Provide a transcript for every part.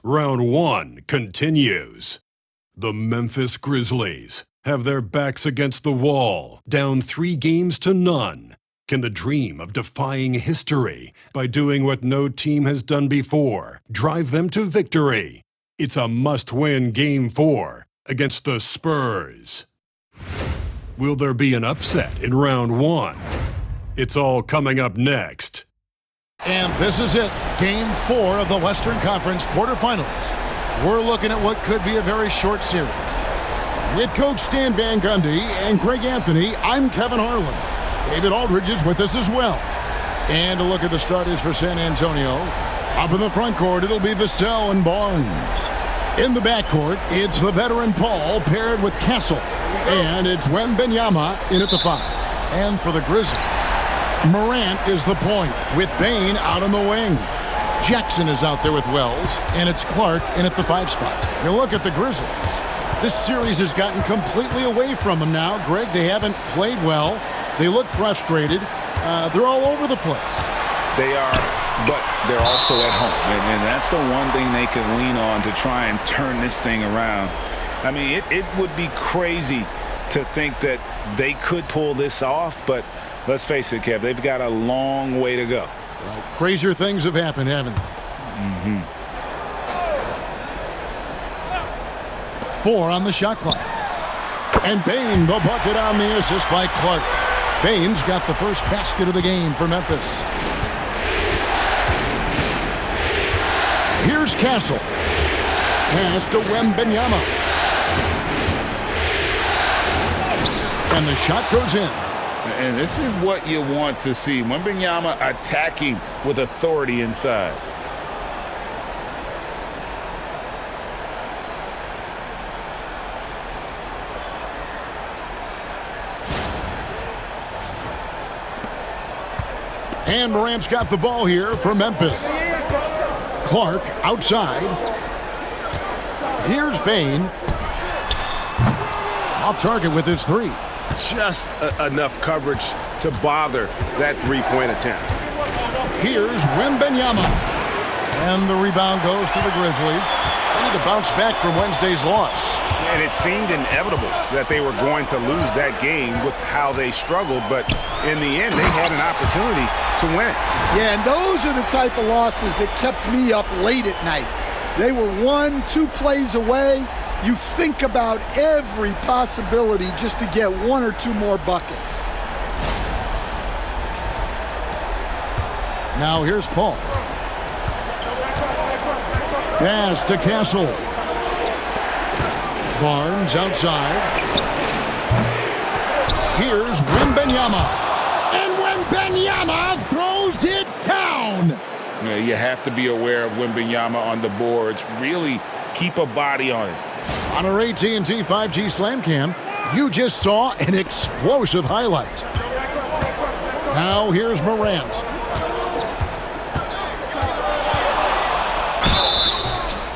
Round 1 continues. The Memphis Grizzlies have their backs against the wall, down 3-0. Can the dream of defying history by doing what no team has done before drive them to victory? It's a must-win Game 4 against the Spurs. Will there be an upset in Round 1? It's all coming up next. And this is it, Game 4 of the Western Conference quarterfinals. We're looking at what could be a very short series. With Coach Stan Van Gundy and Greg Anthony, I'm Kevin Harlan. David Aldridge is with us as well. And a look at the starters for San Antonio. Up in the front court, it'll be Vassell and Barnes. In the backcourt, it's the veteran Paul paired with Castle. And it's Wembanyama in at the 5. And for the Grizzlies, Morant is the point, with Bane out on the wing. Jackson is out there with Wells, and it's Clark in at the 5 spot. You look at the Grizzlies. This series has gotten completely away from them now. Greg, they haven't played well. They look frustrated. They're all over the place. They are, but they're also at home. And that's the one thing they can lean on to try and turn this thing around. I mean, it would be crazy to think that they could pull this off, but let's face it, Kev, they've got a long way to go. Right. Crazier things have happened, haven't they? Mm-hmm. 4 on the shot clock. And Bane, the bucket on the assist by Clark. Bane's got the first basket of the game for Memphis. Here's Castle. Pass to Wembanyama. And the shot goes in. And this is what you want to see. Wembanyama attacking with authority inside. And Morant's got the ball here for Memphis. Clark outside. Here's Bane. Off target with his 3. Just enough coverage to bother that three-point attempt. Here's Wembanyama. And the rebound goes to the Grizzlies. They need to bounce back from Wednesday's loss. And it seemed inevitable that they were going to lose that game with how they struggled, but in the end, they had an opportunity to win. Yeah, and those are the type of losses that kept me up late at night. They were 1-2 plays away. You think about every possibility just to get 1 or 2 more buckets. Now here's Paul. Pass to Castle. Barnes outside. Here's Wembanyama. And Wembanyama throws it down. You have to be aware of Wembanyama on the boards. Really keep a body on it. On our AT&T 5G Slam Cam, you just saw an explosive highlight. Now here's Morant.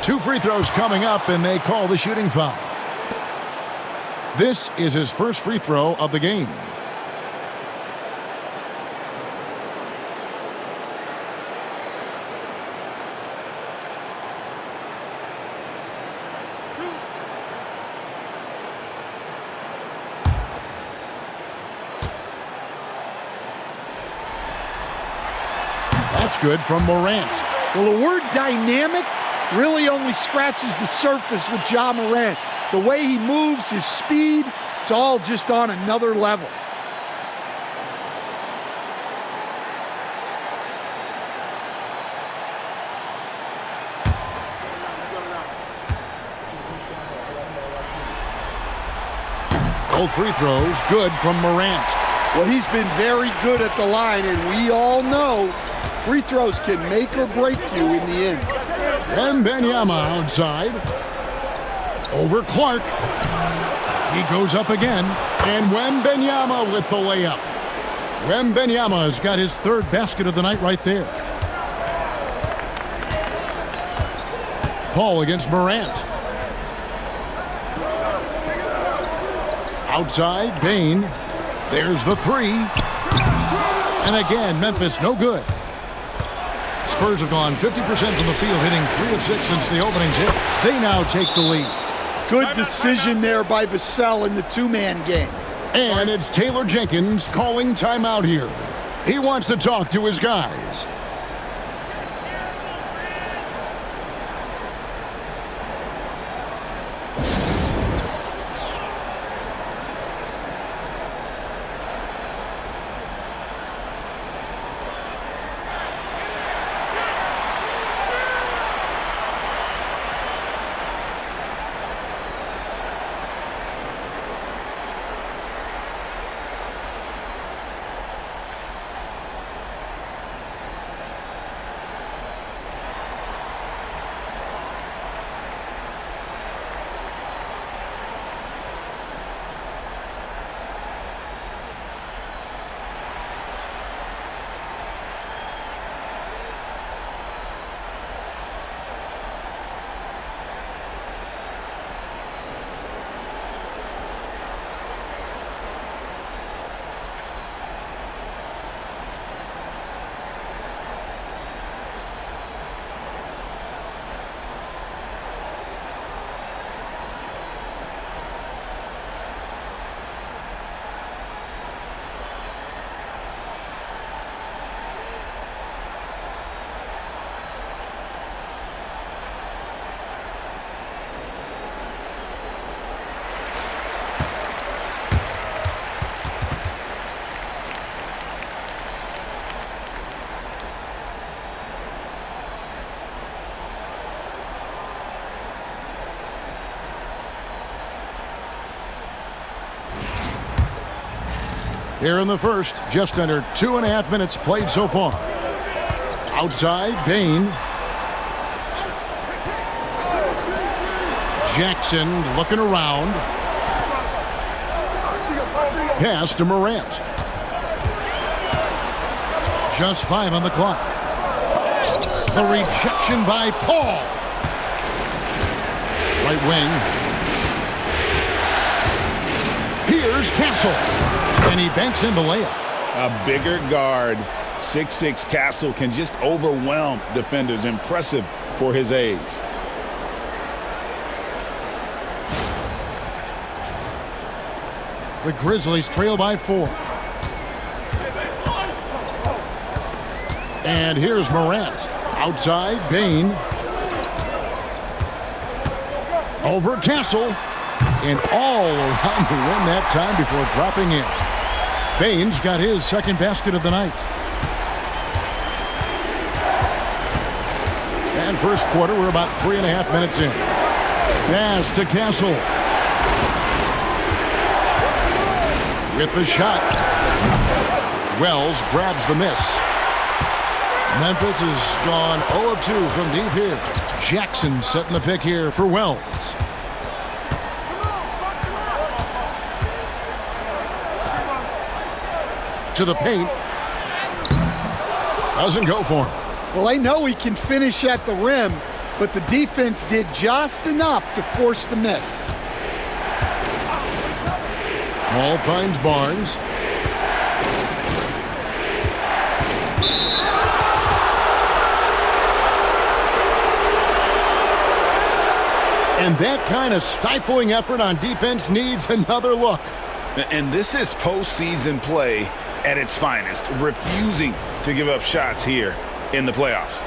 Two free throws coming up, and they call the shooting foul. This is his first free throw of the game. That's good from Morant. Well, the word dynamic really only scratches the surface with Ja Morant. The way he moves, his speed, it's all just on another level. Both free throws good from Morant. Well, he's been very good at the line, and we all know free throws can make or break you in the end. Wembanyama outside. Over Clark. He goes up again. And Wembanyama with the layup. Wembanyama has got his 3rd basket of the night right there. Paul against Morant. Outside, Bane. There's the 3. And again, Memphis no good. Spurs have gone 50% from the field, hitting 3 of 6 since the opening tip. They now take the lead. Good decision there by Vassell in the two-man game. And it's Taylor Jenkins calling timeout here. He wants to talk to his guys. Here in the first, just under 2.5 minutes played so far. Outside, Bain. Jackson looking around. Pass to Morant. Just 5 on the clock. The rejection by Paul. Right wing. Here's Castle. And he banks in the layup. A bigger guard, 6'6" Castle, can just overwhelm defenders. Impressive for his age. The Grizzlies trail by 4. And here's Morant. Outside, Bain. Over Castle. And all around the rim that time before dropping in. Bain's got his second basket of the night. And first quarter, we're about 3.5 minutes in. Pass to Castle. With the shot. Wells grabs the miss. Memphis has gone 0 of 2 from deep here. Jackson setting the pick here for Wells. To the paint. Doesn't go for him. Well, I know he can finish at the rim, but the defense did just enough to force the miss. Paul finds Barnes. And that kind of stifling effort on defense needs another look. And this is postseason play at its finest, refusing to give up shots here in the playoffs.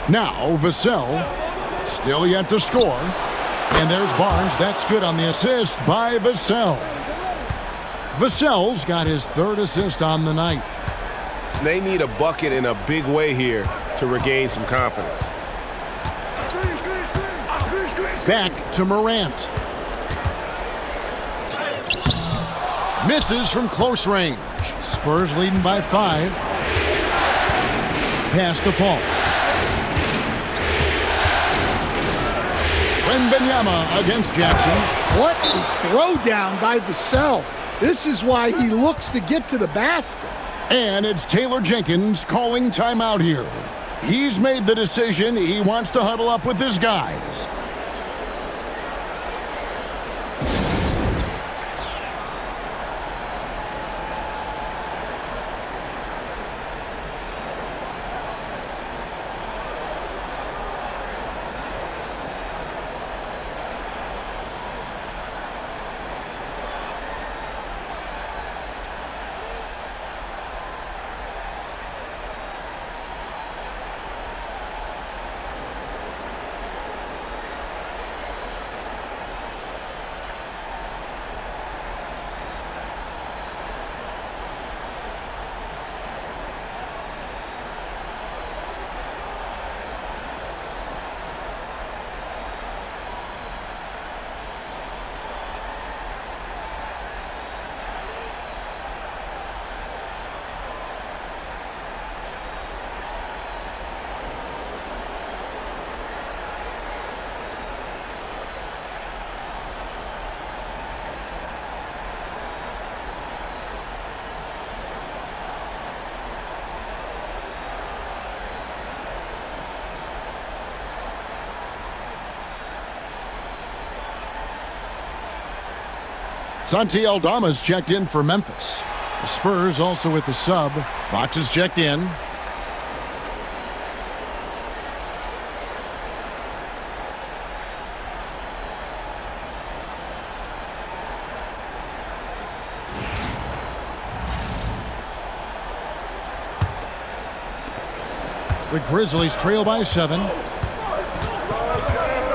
Now Vassell, still yet to score. And there's Barnes. That's good on the assist by Vassell. Vassell's got his 3rd assist on the night. They need a bucket in a big way here to regain some confidence. Back to Morant. Misses from close range. Spurs leading by 5. Pass to Paul. Wembanyama against Jackson. What a throwdown by Vassell. This is why he looks to get to the basket. And it's Taylor Jenkins calling timeout here. He's made the decision. He wants to huddle up with his guys. Santi Aldama's checked in for Memphis. The Spurs also with the sub. Fox is checked in. The Grizzlies trail by 7.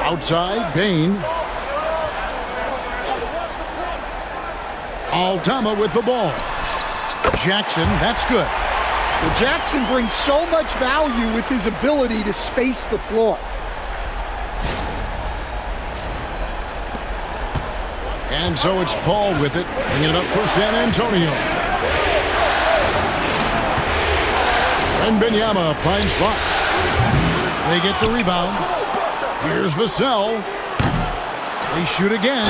Outside, Bain. Aldama with the ball. Jackson, that's good. Well, Jackson brings so much value with his ability to space the floor. And so it's Paul with it, bringing it up for San Antonio. Wembanyama finds Fox. They get the rebound. Here's Vassell. They shoot again.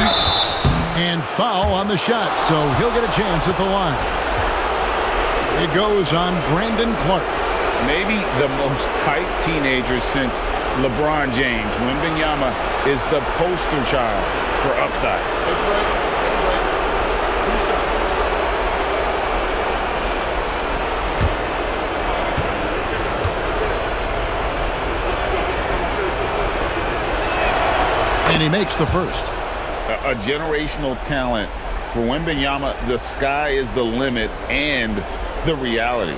And foul on the shot, so he'll get a chance at the line. It goes on Brandon Clark. Maybe the most hyped teenager since LeBron James. Wembanyama is the poster child for upside. And he makes the first. A generational talent. For Wembanyama, the sky is the limit and the reality.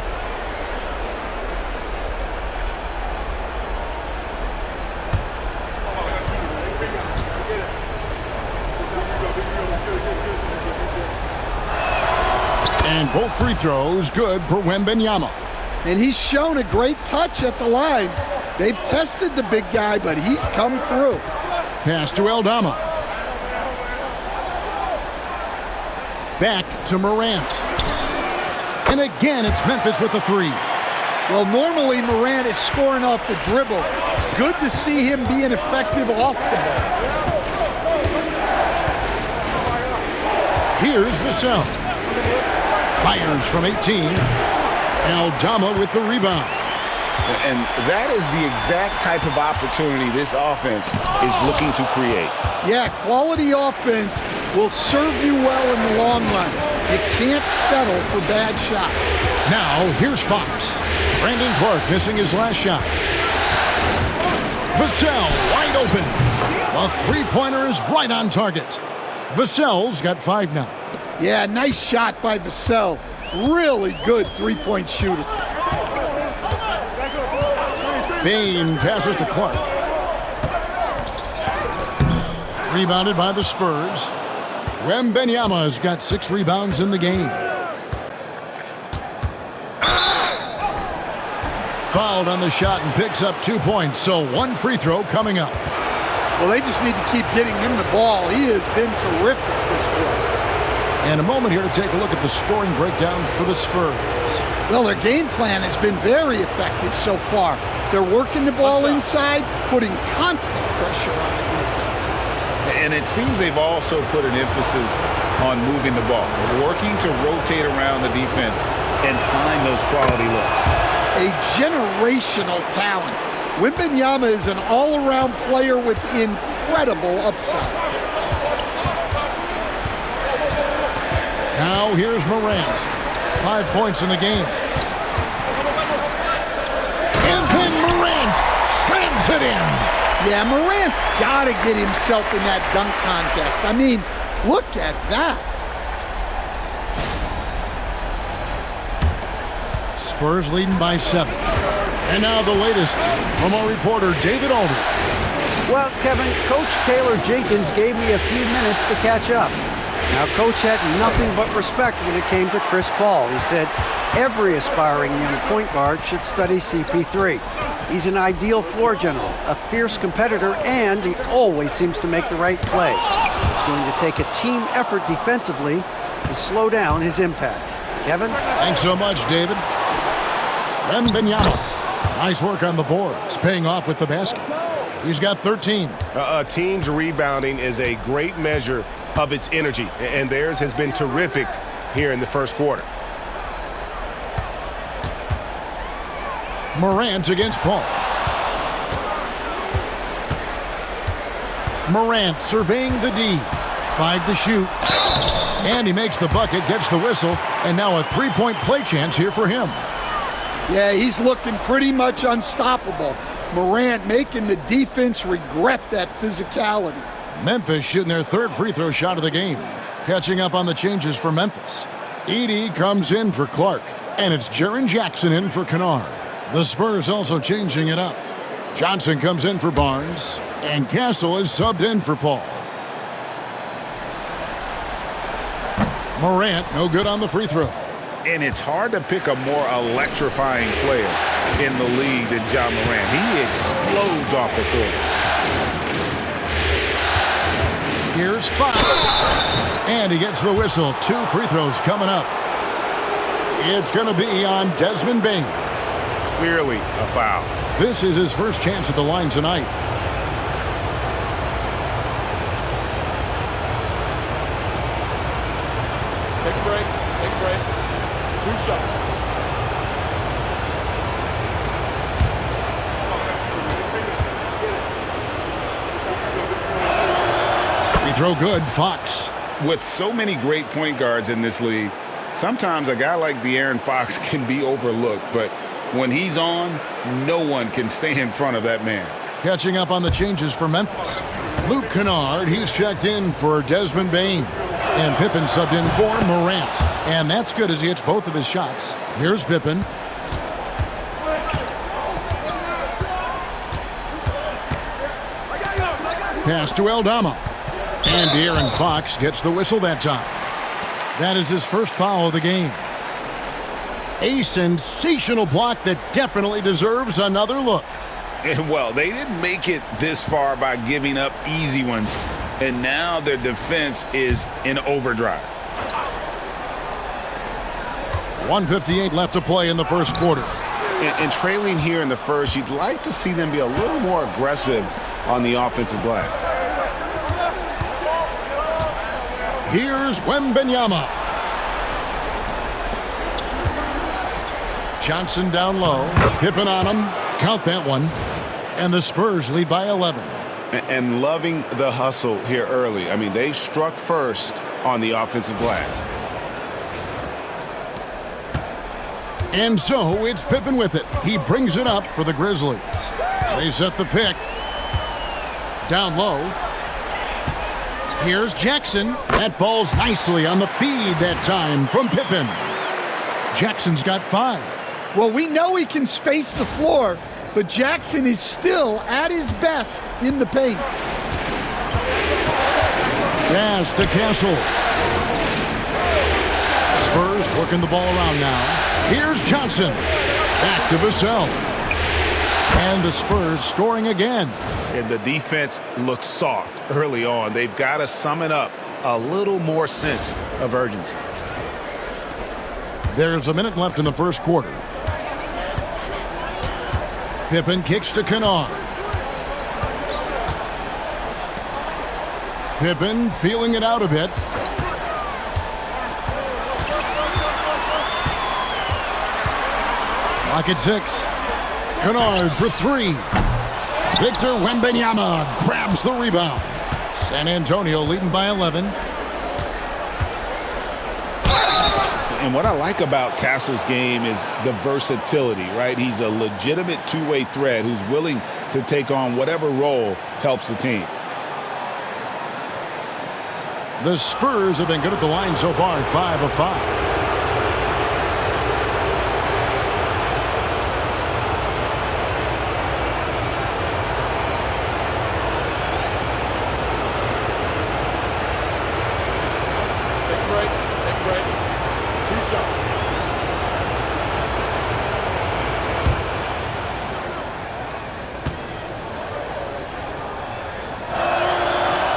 And both free throws good for Wembanyama. And he's shown a great touch at the line. They've tested the big guy, but he's come through. Pass to Aldama. Back to Morant. And again, it's Memphis with the three. Well, normally Morant is scoring off the dribble. It's good to see him being effective off the ball. Here's Vassell. Fires from 18. Aldama with the rebound. And that is the exact type of opportunity this offense is looking to create. Yeah, quality offense will serve you well in the long run. You can't settle for bad shots. Now, here's Fox. Brandon Clark missing his last shot. Vassell wide open. A three-pointer is right on target. Vassell's got 5 now. Yeah, nice shot by Vassell. Really good three-point shooter. Bain passes to Clark. Rebounded by the Spurs. Wembanyama's got 6 rebounds in the game. Fouled on the shot and picks up 2 points, so 1 free throw coming up. Well, they just need to keep getting him the ball. He has been terrific this quarter. And a moment here to take a look at the scoring breakdown for the Spurs. Well, their game plan has been very effective so far. They're working the ball inside, putting constant pressure on the defense. And it seems they've also put an emphasis on moving the ball, working to rotate around the defense and find those quality looks. A generational talent. Wembanyama is an all-around player with incredible upside. Now here's Morant. 5 points in the game. And then Morant slams it in. Yeah, Morant's got to get himself in that dunk contest. I mean, look at that. Spurs leading by 7. And now the latest from our reporter, David Aldridge. Well, Kevin, Coach Taylor Jenkins gave me a few minutes to catch up. Now, Coach had nothing but respect when it came to Chris Paul. He said every aspiring young point guard should study CP3. He's an ideal floor general, a fierce competitor, and he always seems to make the right play. It's going to take a team effort defensively to slow down his impact. Kevin? Thanks so much, David. Wembanyama. Nice work on the boards, paying off with the basket. He's got 13. A team's rebounding is a great measure of its energy, and theirs has been terrific here in the first quarter. Morant against Paul. Morant surveying the D. 5 to shoot. And he makes the bucket, gets the whistle, and now a three-point play chance here for him. Yeah, he's looking pretty much unstoppable. Morant making the defense regret that physicality. Memphis shooting their third free throw shot of the game. Catching up on the changes for Memphis. Edey comes in for Clark, and it's Jaren Jackson in for Kennard. The Spurs also changing it up. Johnson comes in for Barnes, and Castle is subbed in for Paul. Morant, no good on the free throw. And it's hard to pick a more electrifying player in the league than Ja Morant. He explodes off the floor. Here's Fox. And he gets the whistle. 2 free throws coming up. It's going to be on Desmond Bane. Clearly a foul. This is his first chance at the line tonight. Take a break. Take a break. 2 shots. Free throw good, Fox. With so many great point guards in this league, sometimes a guy like De'Aaron Fox can be overlooked, but when he's on, no one can stay in front of that man. Catching up on the changes for Memphis. Luke Kennard, he's checked in for Desmond Bane. And Pippen subbed in for Morant. And that's good as he hits both of his shots. Here's Pippen. Pass to Aldama. And De'Aaron Fox gets the whistle that time. That is his first foul of the game. A sensational block that definitely deserves another look. And well, they didn't make it this far by giving up easy ones. And now their defense is in overdrive. 1:58 left to play in the first quarter. And trailing here in the first, you'd like to see them be a little more aggressive on the offensive glass. Here's Wembanyama. Johnson down low. Pippen on him. Count that one. And the Spurs lead by 11. And loving the hustle here early. I mean, they struck first on the offensive glass. And so it's Pippen with it. He brings it up for the Grizzlies. They set the pick. Down low. Here's Jackson. That falls nicely on the feed that time from Pippen. Jackson's got 5. Well, we know he can space the floor, but Jackson is still at his best in the paint. Pass to Castle. Spurs working the ball around now. Here's Johnson. Back to Vassell. And the Spurs scoring again. And the defense looks soft early on. They've got to sum it up a little more sense of urgency. There's a minute left in the first quarter. Pippen kicks to Kennard. Pippen feeling it out a bit. Clock at 6. Kennard for 3. Victor Wembanyama grabs the rebound. San Antonio leading by 11. And what I like about Castle's game is the versatility, right? He's a legitimate two-way threat who's willing to take on whatever role helps the team. The Spurs have been good at the line so far, 5 of 5.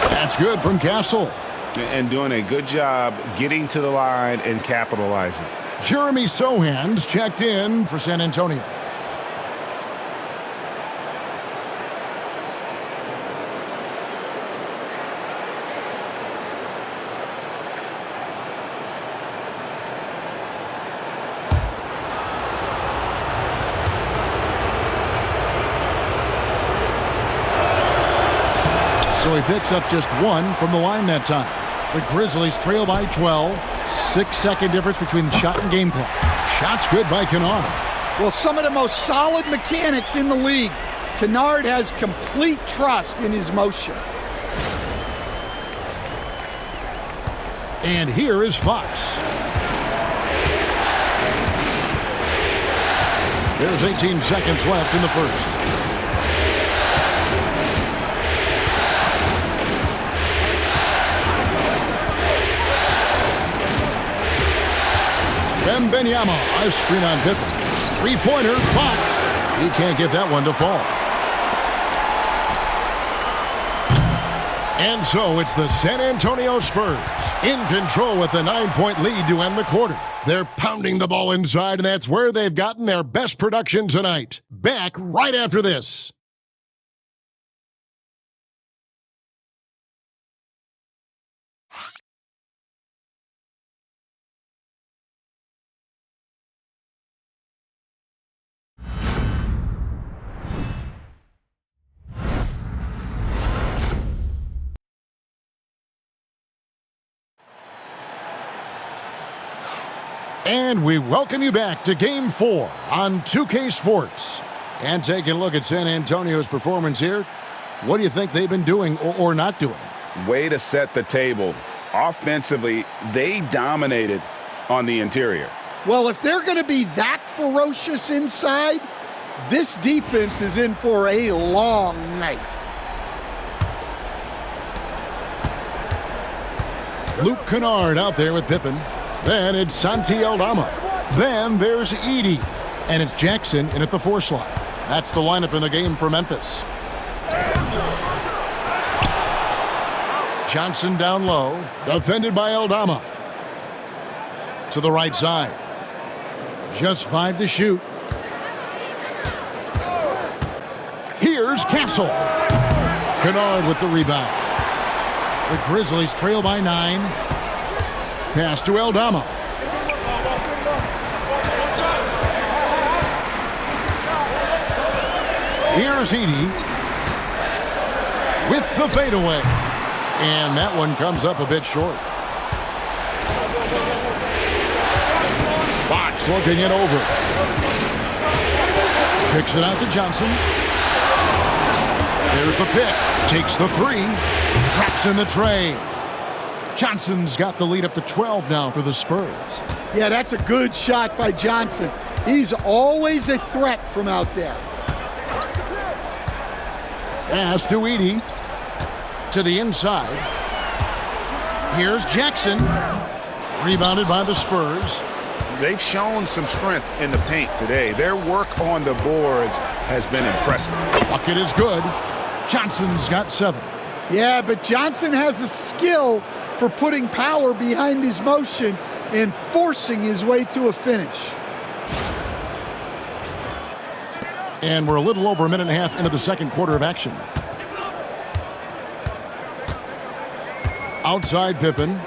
That's good from Castle. And doing a good job getting to the line and capitalizing. Jeremy Sohan's checked in for San Antonio. So he picks up just 1 from the line that time. The Grizzlies trail by 12. 6-second difference between the shot and game clock. Shot's good by Kennard. Well, some of the most solid mechanics in the league. Kennard has complete trust in his motion. And here is Fox. There's 18 seconds left in the first. Wembanyama, a screen on Pippen. Three-pointer, Fox. He can't get that one to fall. And so it's the San Antonio Spurs in control with a 9-point lead to end the quarter. They're pounding the ball inside, and that's where they've gotten their best production tonight. Back right after this. And we welcome you back to Game 4 on 2K Sports. And taking a look at San Antonio's performance here, what do you think they've been doing or not doing? Way to set the table. Offensively, they dominated on the interior. Well, if they're going to be that ferocious inside, this defense is in for a long night. Luke Kennard out there with Pippen. Then it's Santi Aldama. Then there's Edey. And it's Jackson in at the 4 slot. That's the lineup in the game for Memphis. Johnson down low. Defended by Aldama. To the right side. Just 5 to shoot. Here's Castle. Kennard with the rebound. The Grizzlies trail by 9. Pass to Aldama. Here's Edey with the fadeaway. And that one comes up a bit short. Fox looking it over. Kicks it out to Johnson. There's the pick. Takes the 3. Traps in the tray. Johnson's got the lead up to 12 now for the Spurs. Yeah, that's a good shot by Johnson. He's always a threat from out there. Pass to Edey. To the inside. Here's Jackson. Rebounded by the Spurs. They've shown some strength in the paint today. Their work on the boards has been impressive. Bucket is good. Johnson's got 7. Yeah, but Johnson has a skill for putting power behind his motion and forcing his way to a finish. And we're a little over a minute and a half into the second quarter of action. Outside Pippen.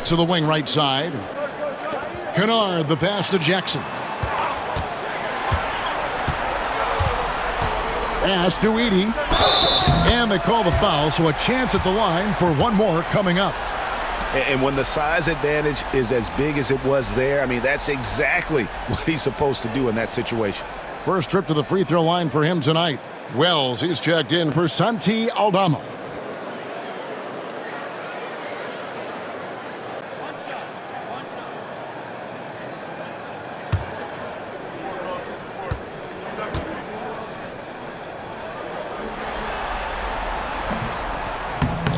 To the wing right side. Kennard, the pass to Jackson. Pass to Edey. And they call the foul, so a chance at the line for one more coming up. And when the size advantage is as big as it was there, I mean, that's exactly what he's supposed to do in that situation. First trip to the free throw line for him tonight. Wells, he's checked in for Santi Aldama.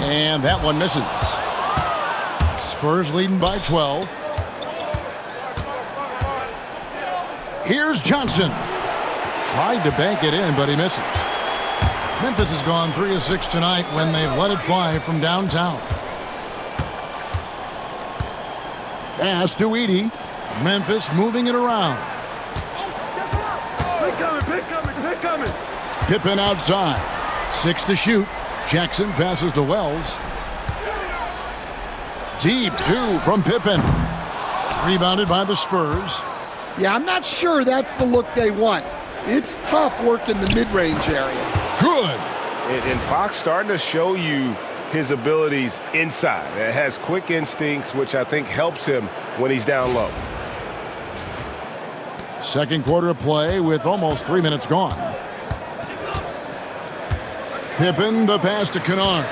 And that one misses. Spurs leading by 12. Here's Johnson. Tried to bank it in, but he misses. Memphis has gone 3 of 6 tonight when they've let it fly from downtown. Pass to Edey. Memphis moving it around. Pick coming. Pippen outside. 6 to shoot. Jackson passes to Wells. Deep 2 from Pippen. Rebounded by the Spurs. Yeah, I'm not sure that's the look they want. It's tough working the mid-range area. Good. And Fox starting to show you his abilities inside. It has quick instincts, which I think helps him when he's down low. Second quarter of play with almost 3 minutes gone. Pippen, the pass to Kennard.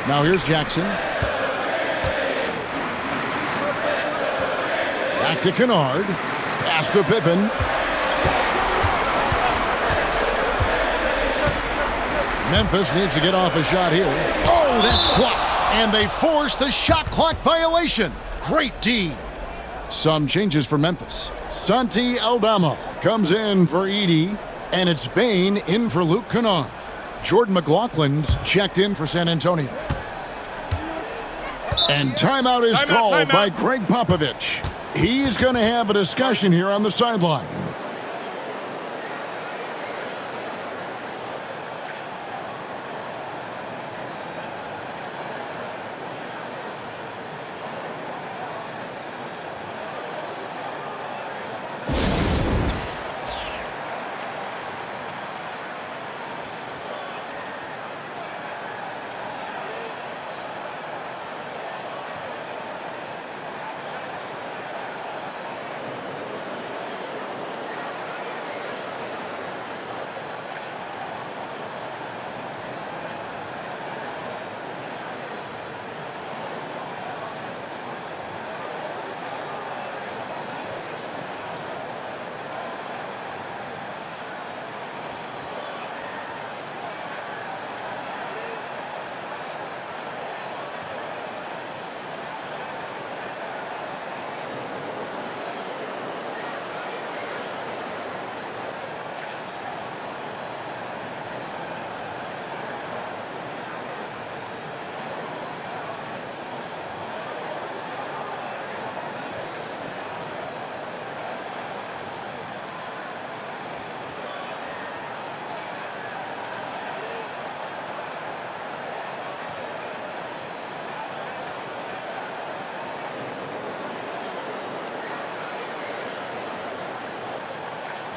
Now here's Jackson. Back to Kennard. Pass to Pippen. Memphis needs to get off a shot here. Oh, that's blocked. And they force the shot clock violation. Great D. Some changes for Memphis. Santi Aldama comes in for Edey. And it's Bain in for Luke Kennard. Jordan McLaughlin's checked in for San Antonio. And timeout is called by Greg Popovich. He's going to have a discussion here on the sideline.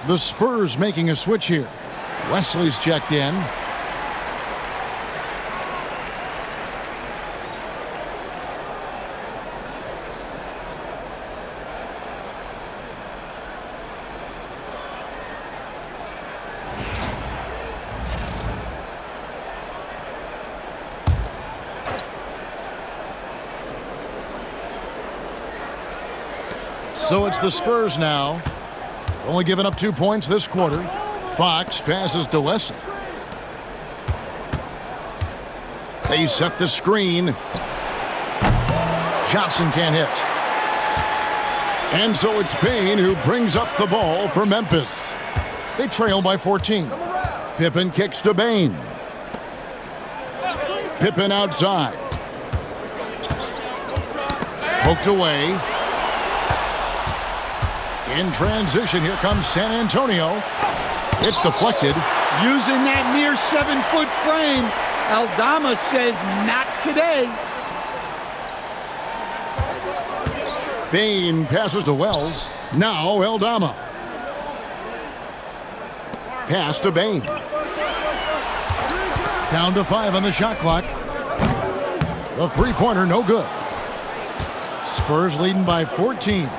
The Spurs making a switch here. Wesley's checked in. So it's the Spurs now. Only giving up 2 points this quarter. Fox passes to Lesson. They set the screen. Johnson can't hit. And so it's Bain who brings up the ball for Memphis. They trail by 14. Pippen kicks to Bain. Pippen outside. Poked away. In transition, here comes San Antonio. It's deflected. Using that near 7-foot frame. Aldama says not today. Bain passes to Wells. Now Aldama. Pass to Bain. Down to 5 on the shot clock. The three-pointer no good. Spurs leading by 14.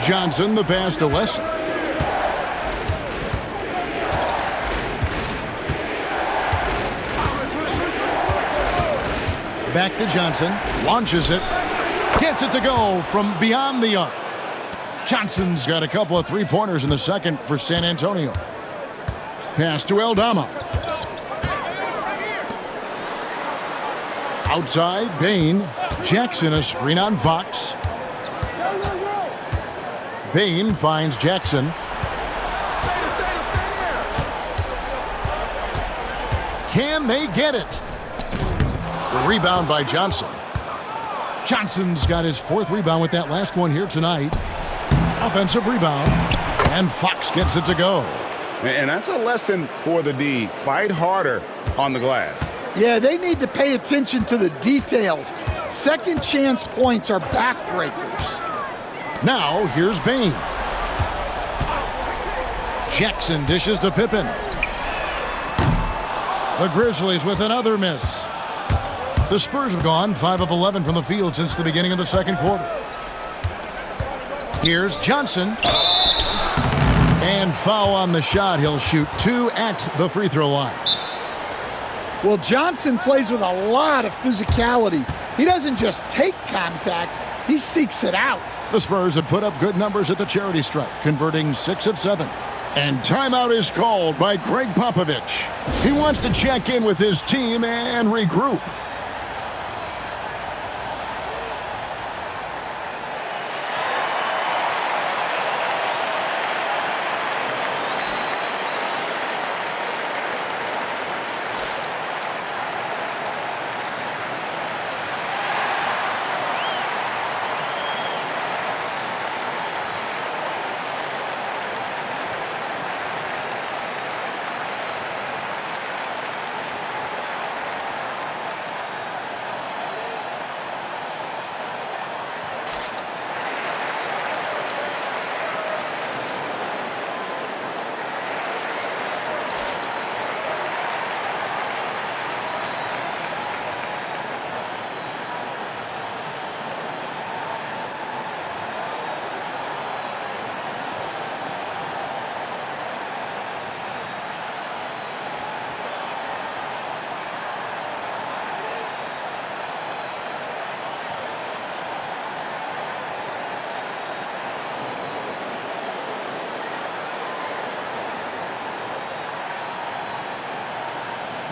Johnson, the pass to Lesson. Back to Johnson. Launches it. Gets it to go from beyond the arc. Johnson's got a couple of three-pointers in the second for San Antonio. Pass to Aldama. Outside, Bain. Jackson, a screen on Fox. Bain finds Jackson. Can they get it? The rebound by Johnson. Johnson's got his 4th rebound with that last one here tonight. Offensive rebound. And Fox gets it to go. And that's a lesson for the D. Fight harder on the glass. Yeah, they need to pay attention to the details. Second chance points are backbreakers. Now, here's Bain. Jackson dishes to Pippen. The Grizzlies with another miss. The Spurs have gone 5 of 11 from the field since the beginning of the second quarter. Here's Johnson. And foul on the shot. He'll shoot 2 at the free throw line. Well, Johnson plays with a lot of physicality. He doesn't just take contact, he seeks it out. The Spurs have put up good numbers at the charity stripe, converting 6 of 7. And timeout is called by Greg Popovich. He wants to check in with his team and regroup.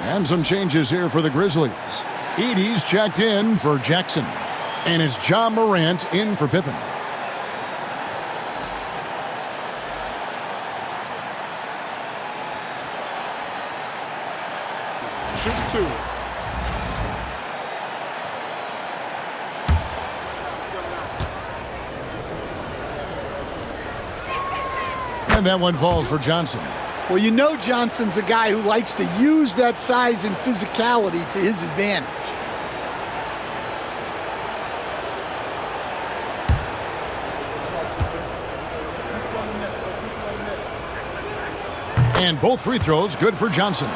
And some changes here for the Grizzlies. Edey's checked in for Jackson. And it's John Morant in for Pippen. Shoots 2. And that one falls for Johnson. Well, you know Johnson's a guy who likes to use that size and physicality to his advantage. And both free throws good for Johnson.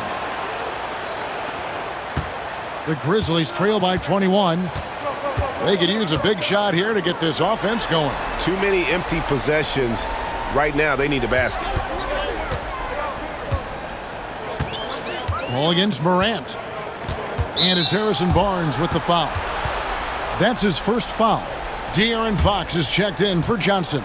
The Grizzlies trail by 21. They could use a big shot here to get this offense going. Too many empty possessions. Right now, they need a basket. Ball against Morant. And it's Harrison Barnes with the foul. That's his first foul. De'Aaron Fox is checked in for Johnson.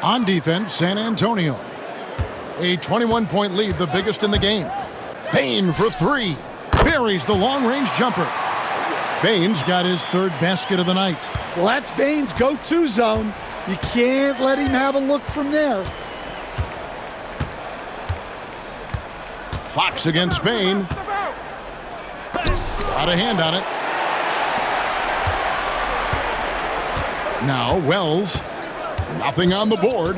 On defense, San Antonio. A 21-point lead, the biggest in the game. Payne for 3. Buries the long-range jumper. Baines got his third basket of the night. Well, that's Baines' go-to zone. You can't let him have a look from there. Fox against Payne. Got a hand on it. Now Wells. Nothing on the board.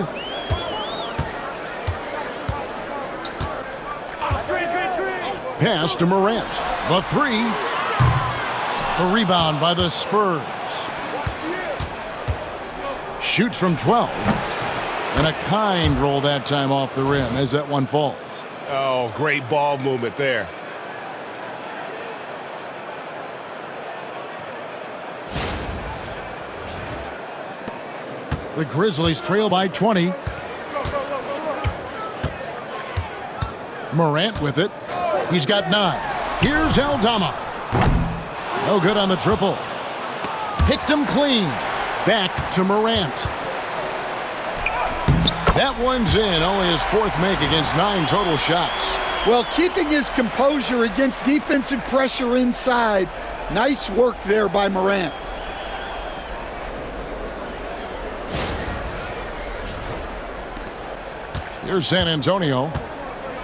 Pass to Morant. The 3. A rebound by the Spurs. Shoots from 12. And a kind roll that time off the rim as that one falls. Oh, great ball movement there. The Grizzlies trail by 20. Morant with it. He's got 9. Here's Aldama. No good on the triple. Picked him clean. Back to Morant. That one's in. Only his 4th make against 9 total shots. Well, keeping his composure against defensive pressure inside. Nice work there by Morant. Here's San Antonio.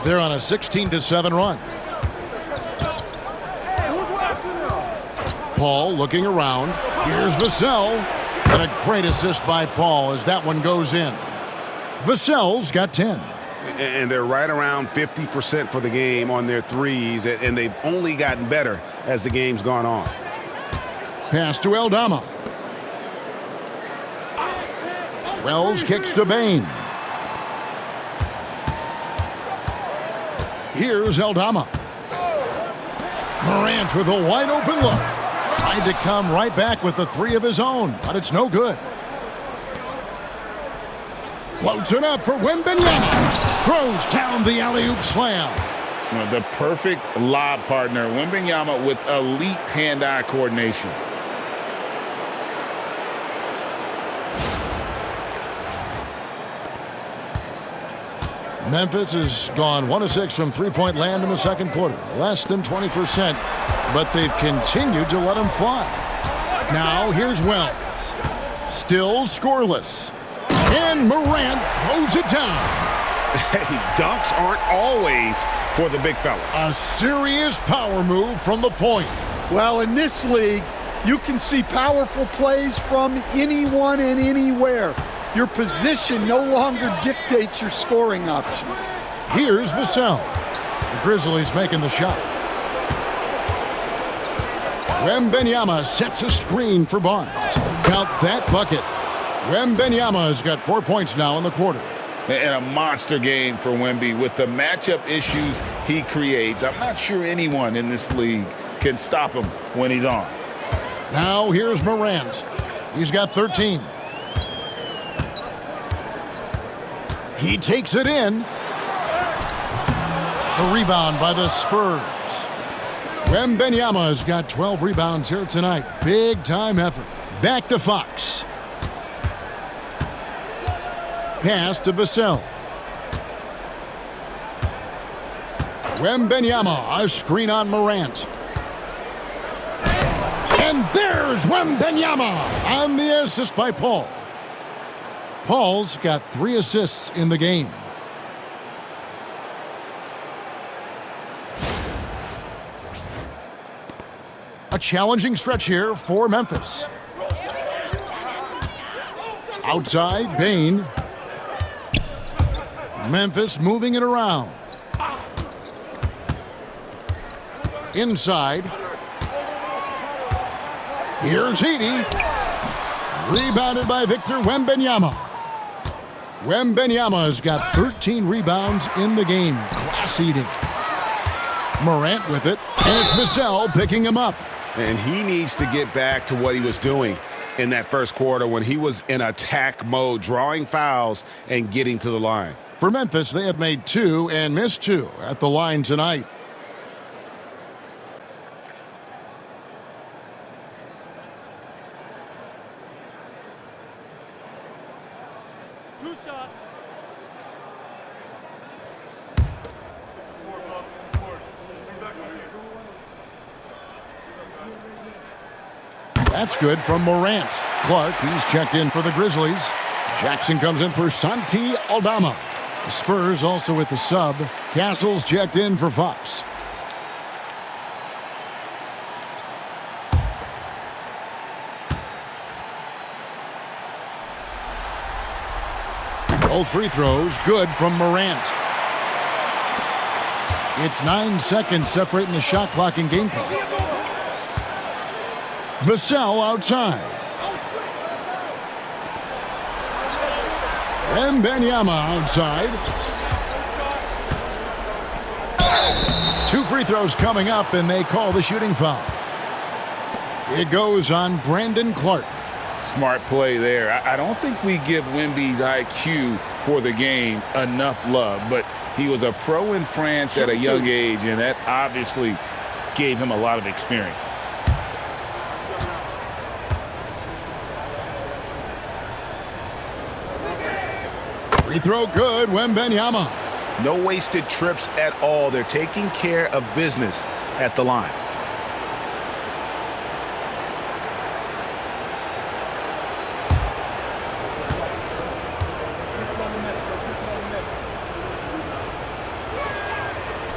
They're on a 16-7 run. Paul looking around. Here's Vassell. And a great assist by Paul as that one goes in. Vassell's got 10. And they're right around 50% for the game on their threes, and they've only gotten better as the game's gone on. Pass to Aldama. Wells kicks to Bain. Here's Aldama. Morant with a wide open look. Tried to come right back with the three of his own, but it's no good. Floats it up for Wembanyama. Throws down the alley-oop slam. The perfect lob partner. Wembanyama with elite hand-eye coordination. Memphis has gone 1 of 6 from three-point land in the second quarter. Less than 20%, but they've continued to let them fly. Now here's Wells. Still scoreless. And Morant throws it down. Hey, dunks aren't always for the big fellas. A serious power move from the point. Well, in this league, you can see powerful plays from anyone and anywhere. Your position no longer dictates your scoring options. Here's Vassell. The Grizzlies making the shot. Wembanyama sets a screen for Barnes. Count that bucket. Wembanyama has got 4 points now in the quarter. And a monster game for Wemby with the matchup issues he creates. I'm not sure anyone in this league can stop him when he's on. Now here's Morant. He's got 13. He takes it in. The rebound by the Spurs. Wembanyama has got 12 rebounds here tonight. Big time effort. Back to Fox. Pass to Vassell. Wembanyama, a screen on Morant. And there's Wembanyama on the assist by Paul. Paul's got 3 assists in the game. A challenging stretch here for Memphis. Outside, Bain. Memphis moving it around. Inside. Here's Heaney. Rebounded by Victor Wembanyama. Wembanyama has got 13 rebounds in the game. Class-eating. Morant with it. And it's Vassell picking him up. And he needs to get back to what he was doing in that first quarter when he was in attack mode, drawing fouls and getting to the line. For Memphis, they have made 2 and missed 2 at the line tonight. That's good from Morant. Clark, he's checked in for the Grizzlies. Jackson comes in for Santi Aldama. The Spurs also with the sub. Castle's checked in for Fox. Both free throws good from Morant. It's 9 seconds separating the shot clock and game clock. Vassell outside. Wembanyama outside. 2 free throws coming up, and they call the shooting foul. It goes on Brandon Clark. Smart play there. I don't think we give Wemby's IQ for the game enough love, but he was a pro in France at a young age, and that obviously gave him a lot of experience. Free throw good, Wembanyama. No wasted trips at all. They're taking care of business at the line.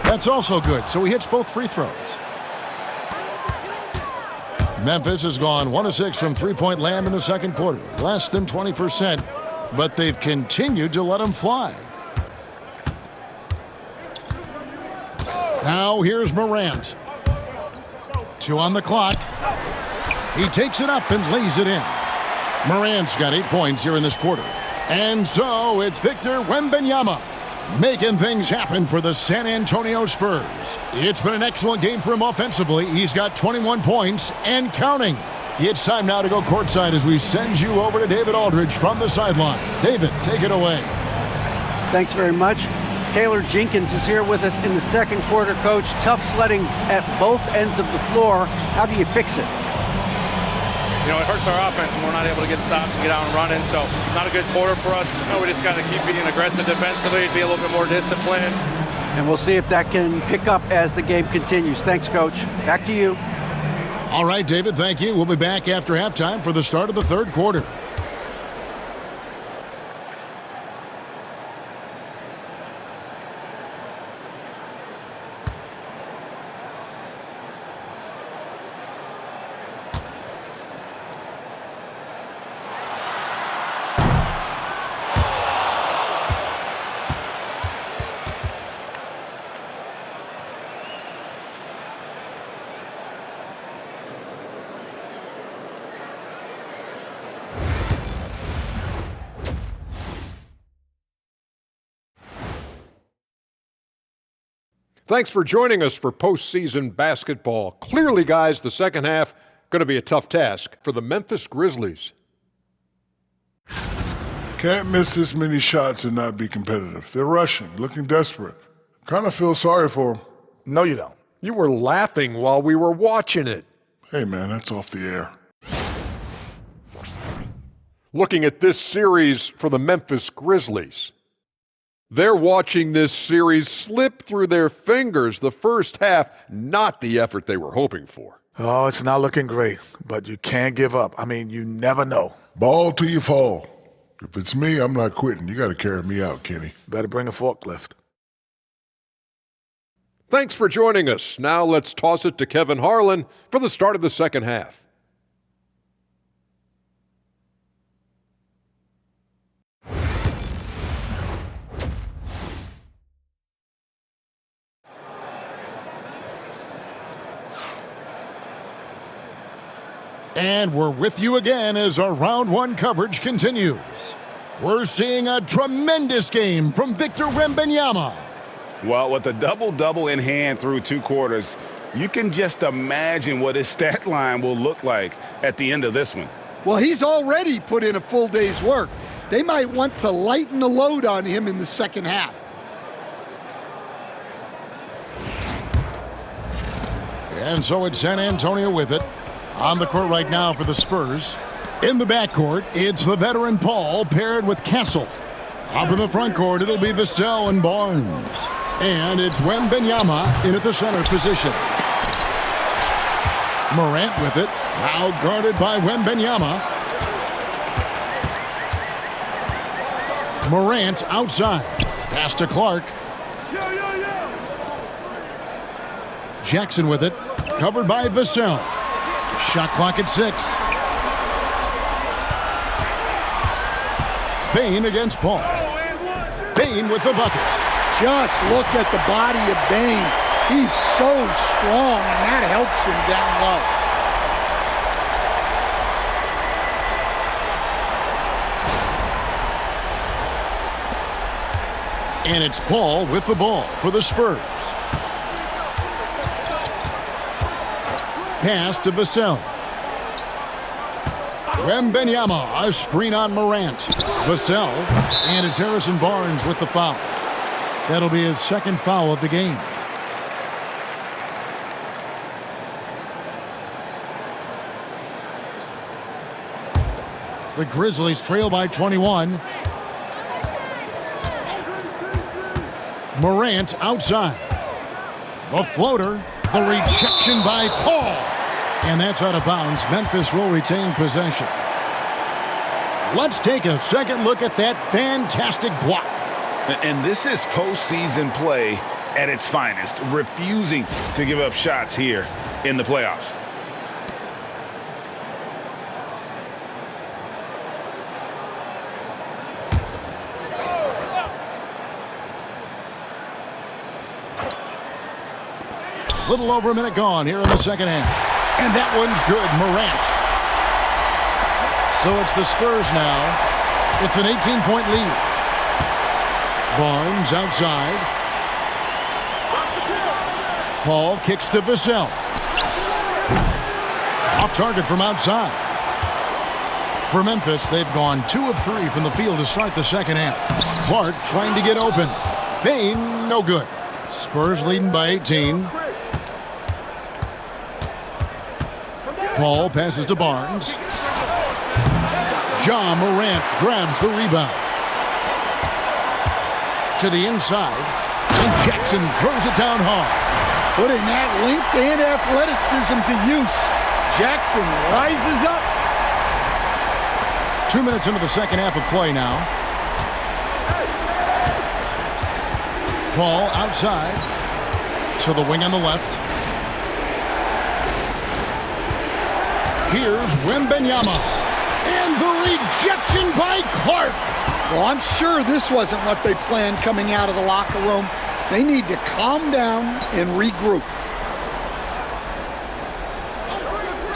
That's also good, so he hits both free throws. Memphis has gone 1 of 6 from three-point land in the second quarter. Less than 20%, but they've continued to let him fly. Now here's Morant. 2 on the clock. He takes it up and lays it in. Morant's got 8 points here in this quarter. And so it's Victor Wembanyama making things happen for the San Antonio Spurs. It's been an excellent game for him offensively. He's got 21 points and counting. It's time now to go courtside as we send you over to David Aldridge from the sideline. David, take it away. Thanks very much. Taylor Jenkins is here with us in the second quarter, Coach. Tough sledding at both ends of the floor. How do you fix it? You know, it hurts our offense and we're not able to get stops and get out and running, so not a good quarter for us. We just got to keep being aggressive defensively, be a little bit more disciplined. And we'll see if that can pick up as the game continues. Thanks, Coach. Back to you. All right, David, thank you. We'll be back after halftime for the start of the third quarter. Thanks for joining us for postseason basketball. Clearly, guys, the second half going to be a tough task for the Memphis Grizzlies. Can't miss this many shots and not be competitive. They're rushing, looking desperate. Kind of feel sorry for them. No, you don't. You were laughing while we were watching it. Hey, man, that's off the air. Looking at this series for the Memphis Grizzlies. They're watching this series slip through their fingers. The first half, not the effort they were hoping for. Oh, it's not looking great, but you can't give up. I mean, you never know. Ball till you fall. If it's me, I'm not quitting. You got to carry me out, Kenny. Better bring a forklift. Thanks for joining us. Now let's toss it to Kevin Harlan for the start of the second half. And we're with you again as our round one coverage continues. We're seeing a tremendous game from Victor Wembanyama. Well, with a double-double in hand through two quarters, you can just imagine what his stat line will look like at the end of this one. Well, he's already put in a full day's work. They might want to lighten the load on him in the second half. And so it's San Antonio with it. On the court right now for the Spurs. In the backcourt, it's the veteran Paul paired with Castle. Up in the front court, it'll be Vassell and Barnes. And it's Wembanyama in at the center position. Morant with it. Now guarded by Wembanyama. Morant outside. Pass to Clark. Jackson with it. Covered by Vassell. Shot clock at 6. Bane against Paul. Bane with the bucket. Just look at the body of Bane. He's so strong, and that helps him down low. And it's Paul with the ball for the Spurs. Pass to Vassell. Wembanyama, a screen on Morant. Vassell, and it's Harrison Barnes with the foul. That'll be his second foul of the game. The Grizzlies trail by 21. Morant outside. The floater. The rejection by Paul. And that's out of bounds. Memphis will retain possession. Let's take a second look at that fantastic block. And this is postseason play at its finest, refusing to give up shots here in the playoffs. Little over a minute gone here in the second half. And that one's good, Morant. So it's the Spurs now It's an 18-point lead. Barnes outside. Paul kicks to Vassell. Off target from outside. For Memphis, they've gone 2 of 3 from the field to start the second half. Clark trying to get open. Bain, no good. Spurs leading by 18. Paul passes to Barnes. Ja Morant grabs the rebound. To the inside. And Jackson throws it down hard. Putting that length and athleticism to use. Jackson rises up. 2 minutes into the second half of play now. Paul outside. To the wing on the left. Here's Wembanyama. And the rejection by Clark. Well, I'm sure this wasn't what they planned coming out of the locker room. They need to calm down and regroup.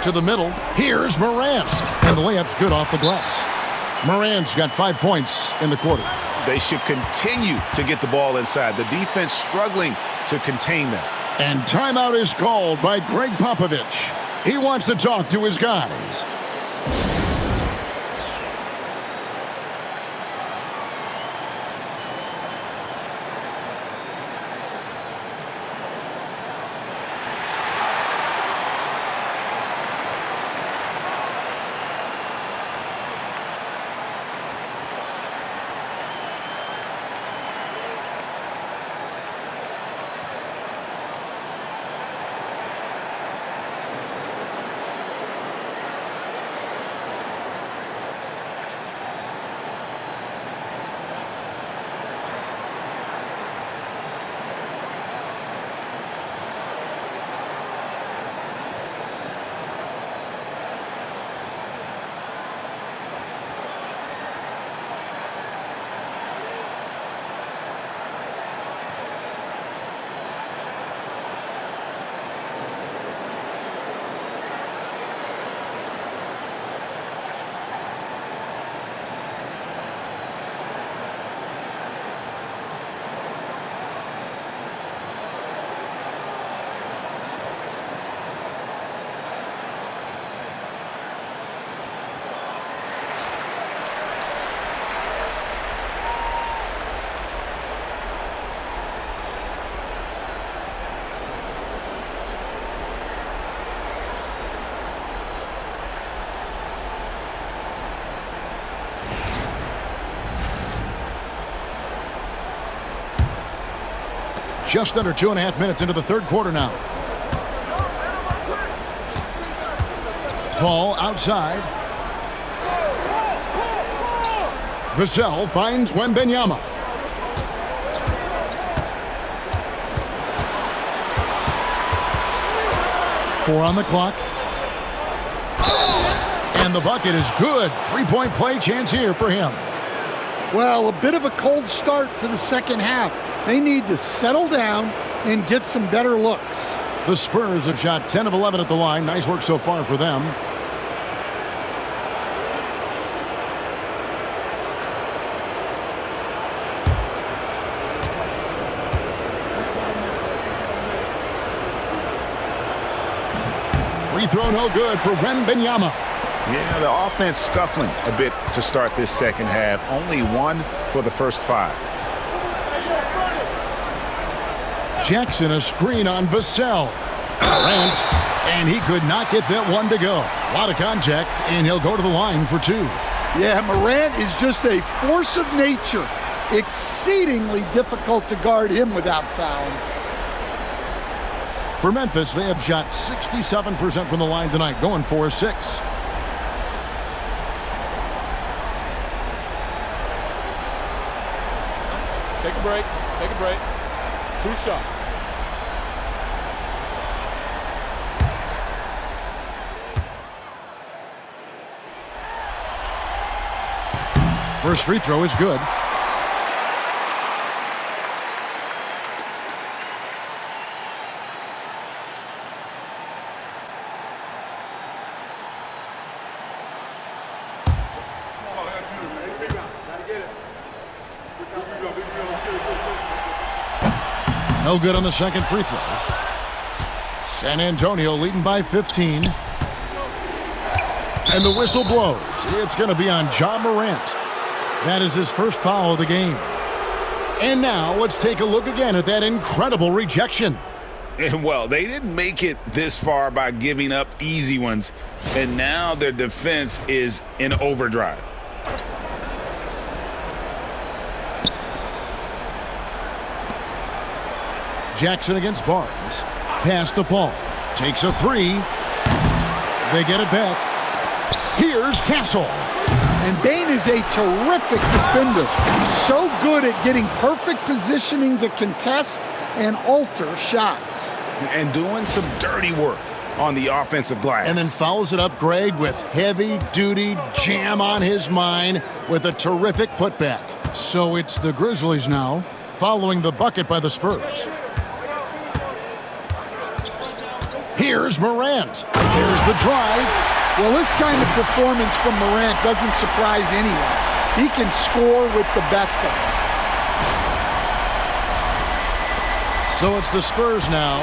To the middle. Here's Morant. And the layup's good off the glass. Morant's got 5 points in the quarter. They should continue to get the ball inside. The defense struggling to contain them. And timeout is called by Greg Popovich. He wants to talk to his guys. Just under 2.5 minutes into the third quarter now. Paul outside. Vassell finds Wembanyama. Four on the clock. And the bucket is good. 3-point play chance here for him. Well, a bit of a cold start to the second half. They need to settle down and get some better looks. The Spurs have shot 10 of 11 at the line. Nice work so far for them. Free throw no good for Wembanyama. Yeah, the offense scuffling a bit to start this second half. Only 1 for the first 5. Jackson a screen on Vassell. Morant, and he could not get that one to go. A lot of contact, and he'll go to the line for 2. Yeah, Morant is just a force of nature. Exceedingly difficult to guard him without fouling. For Memphis, they have shot 67% from the line tonight, going 4-6. Take a break. Take a break. 2 shots. First free throw is good. No good on the second free throw. San Antonio leading by 15. And the whistle blows. It's going to be on Ja Morant. That is his first foul of the game. And now let's take a look again at that incredible rejection. And well, they didn't make it this far by giving up easy ones. And now their defense is in overdrive. Jackson against Barnes. Pass to Paul. Takes a three. They get it back. Here's Castle. And Bane is a terrific defender. So good at getting perfect positioning to contest and alter shots. And doing some dirty work on the offensive glass. And then follows it up, Greg, with heavy-duty jam on his mind with a terrific putback. So it's the Grizzlies now, following the bucket by the Spurs. Here's Morant. Here's the drive. Well, this kind of performance from Morant doesn't surprise anyone. He can score with the best of them. So it's the Spurs now.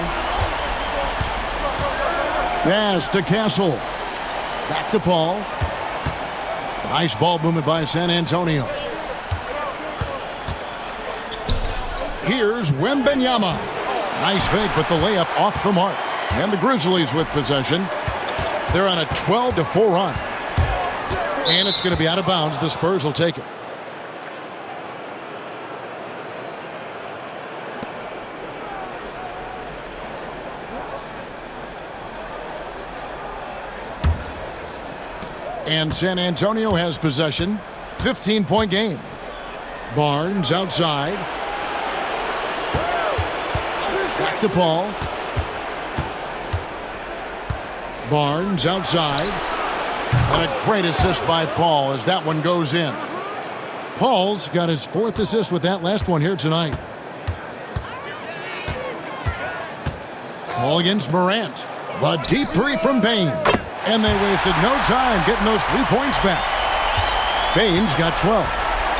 Pass to Castle. Back to Paul. Nice ball movement by San Antonio. Here's Wembanyama. Nice fake, but the layup off the mark. And the Grizzlies with possession. They're on a 12-4 run. And it's going to be out of bounds. The Spurs will take it. And San Antonio has possession. 15-point game. Barnes outside. Back to Paul. Barnes outside. And a great assist by Paul as that one goes in. Paul's got his fourth assist with that last one here tonight. Paul against Morant. The deep three from Bane. And they wasted no time getting those 3 points back. Bane's got 12.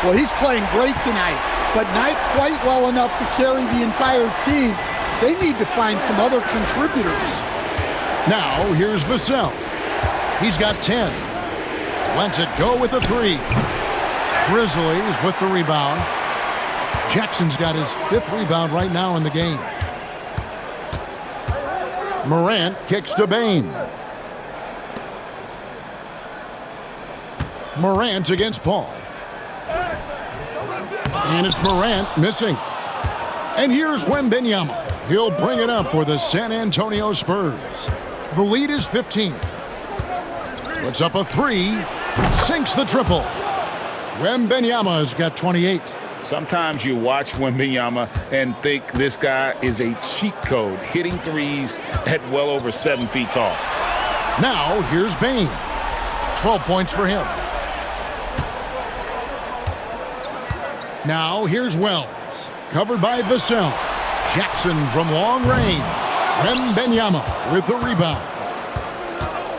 Well, he's playing great tonight, but not quite well enough to carry the entire team. They need to find some other contributors. Now, here's Vassell. He's got 10. Lets it go with a three. Grizzlies with the rebound. Jackson's got his 5th rebound right now in the game. Morant kicks to Bane. Morant against Paul. And it's Morant missing. And here's Wembanyama. He'll bring it up for the San Antonio Spurs. The lead is 15. Puts up a three. Sinks the triple. Wembanyama's got 28. Sometimes you watch Wembanyama and think this guy is a cheat code, hitting threes at well over 7 feet tall. Now, here's Bane. 12 points for him. Now, here's Wells. Covered by Vassell. Jackson from long range. Wembanyama with the rebound.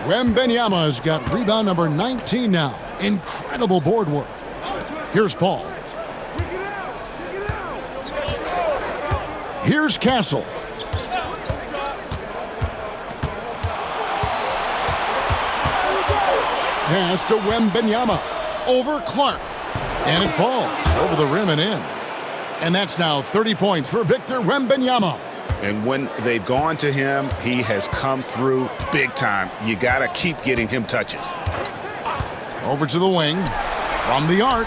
Wembanyama's got rebound number 19 now. Incredible board work. Here's Paul. Here's Castle. Pass to Wembanyama. Over Clark. And it falls over the rim and in. And that's now 30 points for Victor Wembanyama. And when they've gone to him, he has come through big time. You got to keep getting him touches. Over to the wing. From the arc.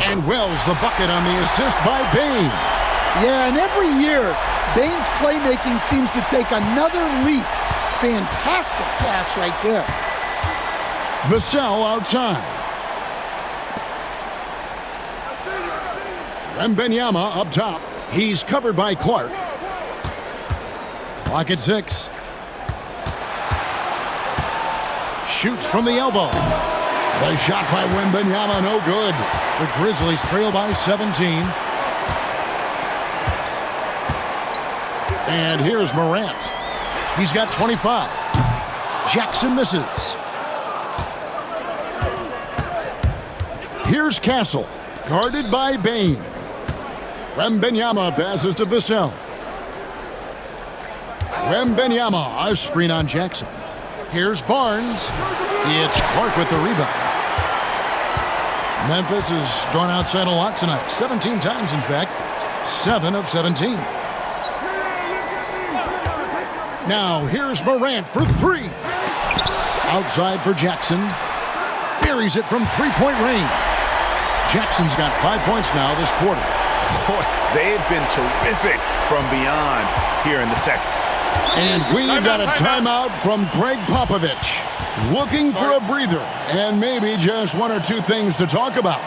And Wells the bucket on the assist by Bane. Yeah, and every year, Bane's playmaking seems to take another leap. Fantastic pass right there. Vassell outside. Wembanyama up top. He's covered by Clark. Clock at 6. Shoots from the elbow. The shot by Wembanyama, no good. The Grizzlies trail by 17. And here's Morant. He's got 25. Jackson misses. Here's Castle, guarded by Bane. Wembanyama passes to Vassell. Wembenyama, a screen on Jackson. Here's Barnes. It's Clark with the rebound. Memphis has gone outside a lot tonight. 17 times, in fact. 7 of 17. Now, here's Morant for 3. Outside for Jackson. Buries it from three-point range. Jackson's got 5 points now this quarter. Boy, they've been terrific from beyond here in the second. And we've got a timeout from Greg Popovich. Looking for a breather and maybe just 1 or 2 things to talk about.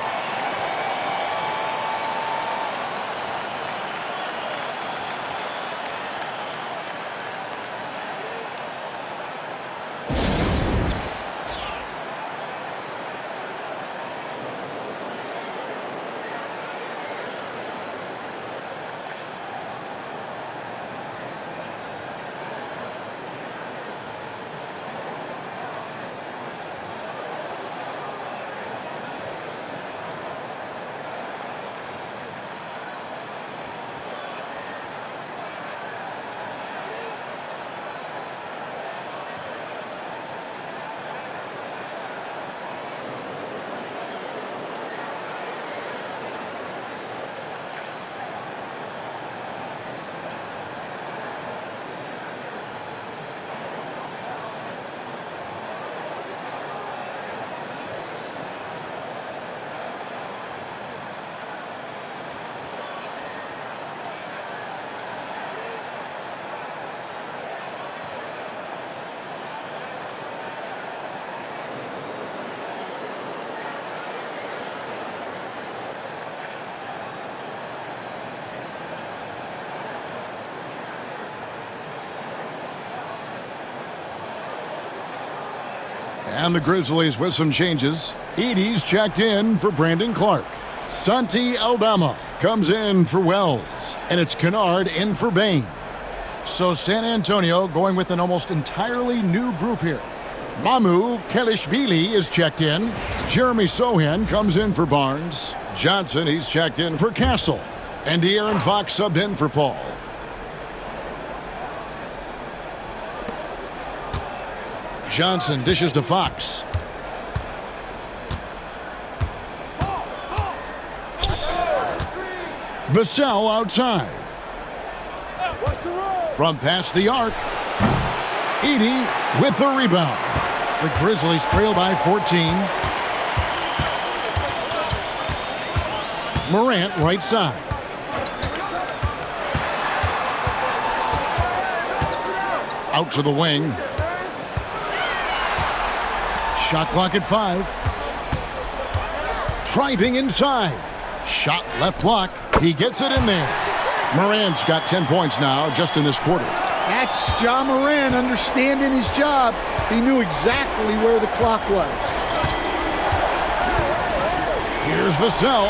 And the Grizzlies with some changes. Edey's checked in for Brandon Clark. Santi Aldama comes in for Wells. And it's Kennard in for Bain. So San Antonio going with an almost entirely new group here. Mamu Kelishvili is checked in. Jeremy Sohan comes in for Barnes. Johnson, he's checked in for Castle. And De'Aaron Fox subbed in for Paul. Johnson dishes to Fox. Vassell outside. From past the arc. Edey with the rebound. The Grizzlies trail by 14. Morant right side. Out to the wing. Shot clock at 5. Driving inside. Shot left block. He gets it in there. Morant's got 10 points now just in this quarter. That's Ja Morant understanding his job. He knew exactly where the clock was. Here's Vassell.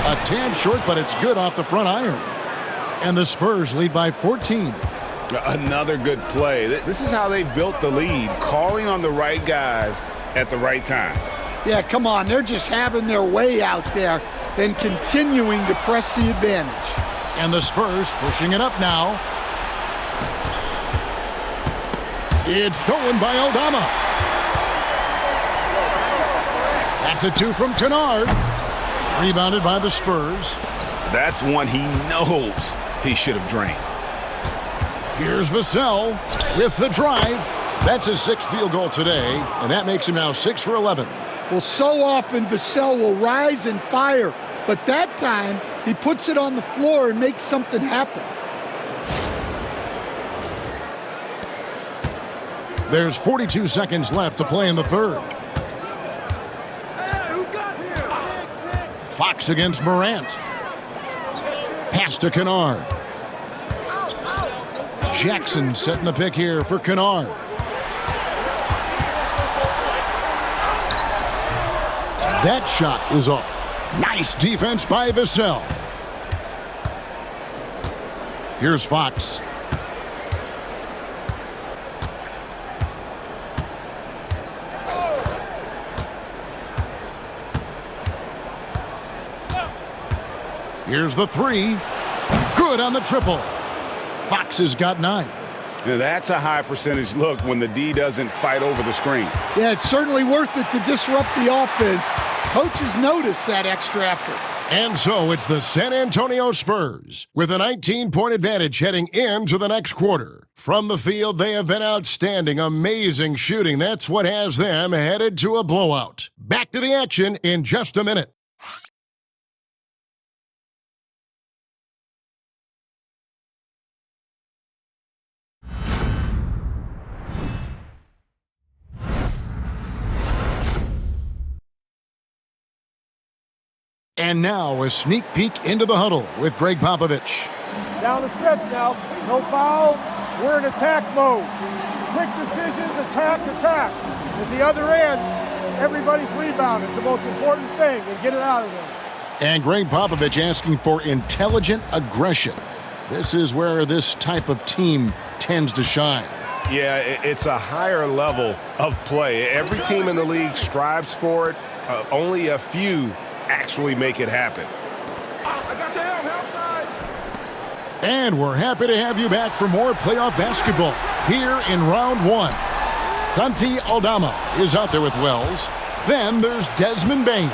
A tad short, but it's good off the front iron. And the Spurs lead by 14. Another good play. This is how they built the lead, calling on the right guys at the right time. Yeah, come on. They're just having their way out there and continuing to press the advantage. And the Spurs pushing it up now. It's stolen by Aldama. That's a 2 from Kennard. Rebounded by the Spurs. That's one he knows he should have drained. Here's Vassell with the drive. That's his 6th field goal today, and that makes him now 6 for 11. Well, so often Vassell will rise and fire, but that time he puts it on the floor and makes something happen. There's 42 seconds left to play in the third. Fox against Morant. Pass to Kennard. Jackson setting the pick here for Kennard. That shot is off. Nice defense by Vassell. Here's Fox. Here's the 3. Good on the triple. Fox has got 9. Now, that's a high percentage look when the D doesn't fight over the screen. Yeah, it's certainly worth it to disrupt the offense. Coaches notice that extra effort. And so it's the San Antonio Spurs with a 19-point advantage heading into the next quarter. From the field, they have been outstanding, amazing shooting. That's what has them headed to a blowout. Back to the action in just a minute. And now a sneak peek into the huddle with Greg Popovich. Down the stretch now. No fouls. We're in attack mode. Quick decisions, attack. At the other end, everybody's rebounding. It's the most important thing, and get it out of there. And Greg Popovich asking for intelligent aggression. This is where this type of team tends to shine. Yeah, it's a higher level of play. Every team in the league strives for it. Only a few actually make it happen. I got your help side. And we're happy to have you back for more playoff basketball here in round one. Santi Aldama is out there with Wells. Then there's Desmond Bain.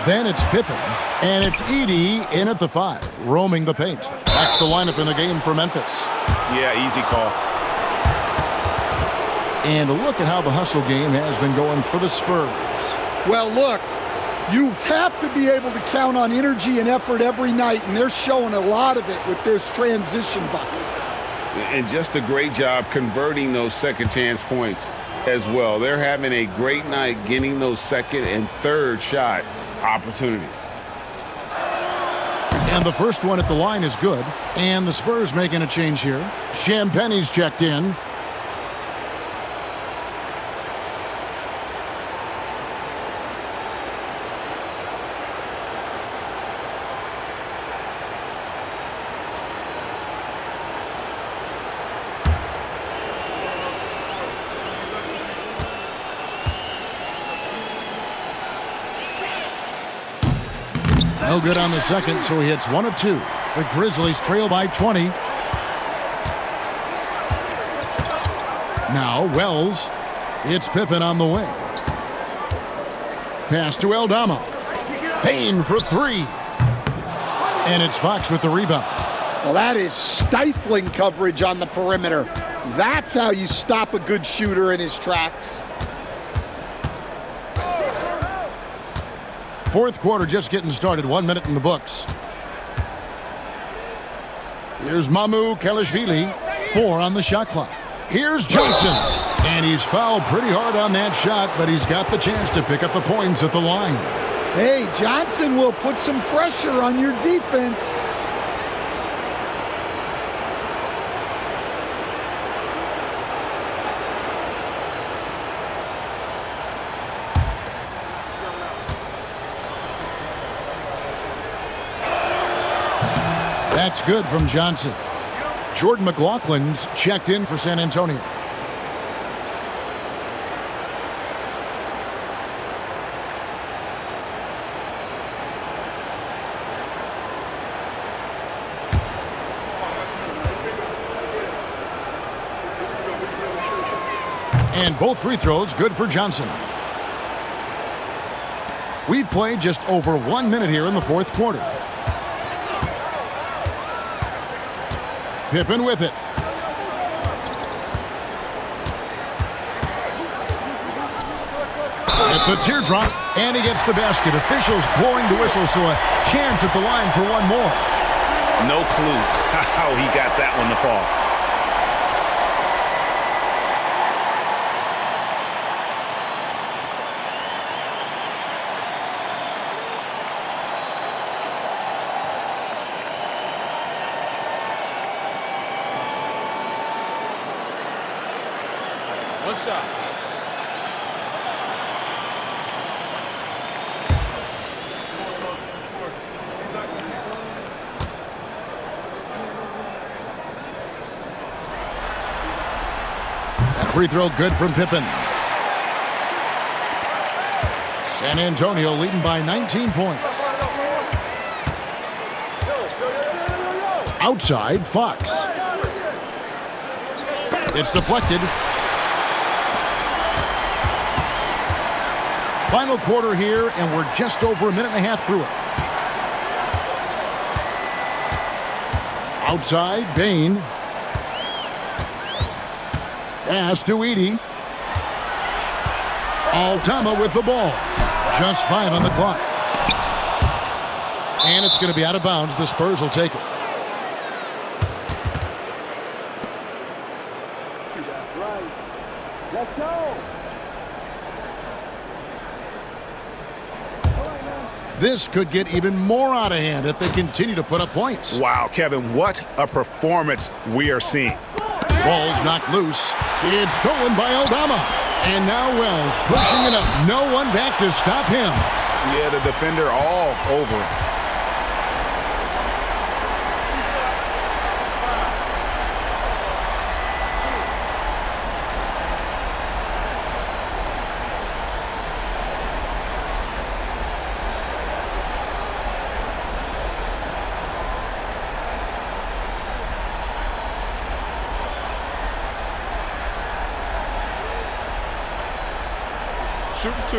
Then it's Pippen. And it's Edey in at the 5, roaming the paint. That's the lineup in the game for Memphis. Yeah, easy call. And look at how the hustle game has been going for the Spurs. Well, look, you have to be able to count on energy and effort every night, and they're showing a lot of it with their transition buckets. And just a great job converting those second chance points as well. They're having a great night getting those second and third shot opportunities. And the first one at the line is good. And the Spurs making a change here. Champagne's checked in. No good on the second, so he hits 1 of 2. The Grizzlies trail by 20. Now Wells. It's Pippen on the wing. Pass to Aldama. Payne for 3. And it's Fox with the rebound. Well, that is stifling coverage on the perimeter. That's how you stop a good shooter in his tracks. Fourth quarter just getting started. 1 minute in the books. Here's Mamu Kelishvili. 4 on the shot clock. Here's Johnson. And he's fouled pretty hard on that shot, but he's got the chance to pick up the points at the line. Hey, Johnson will put some pressure on your defense. That's good from Johnson. Jordan McLaughlin's checked in for San Antonio. And both free throws good for Johnson. We've played just over 1 minute here in the fourth quarter. Pippen with it. At the teardrop, and he gets the basket. Officials blowing the whistle, so a chance at the line for one more. No clue how he got that one to fall. One shot. That free throw good from Pippen. San Antonio leading by 19 points. Outside, Fox. It's deflected. Final quarter here, and we're just over a minute and a half through it. Outside, Bain. Pass to Edey. Aldama with the ball. Just 5 on the clock. And it's going to be out of bounds. The Spurs will take it. Let's go. This could get even more out of hand if they continue to put up points. Wow, Kevin, what a performance we are seeing. Ball's knocked loose. It's stolen by Aldama. And now Wells pushing it up. No one back to stop him. Yeah, the defender all over him. Shooting 2.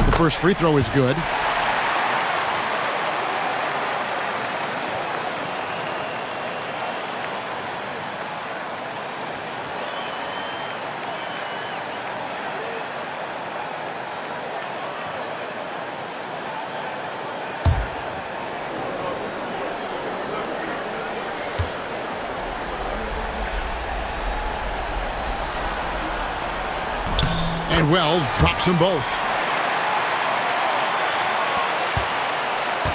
The first free throw is good. And Wells drops them both.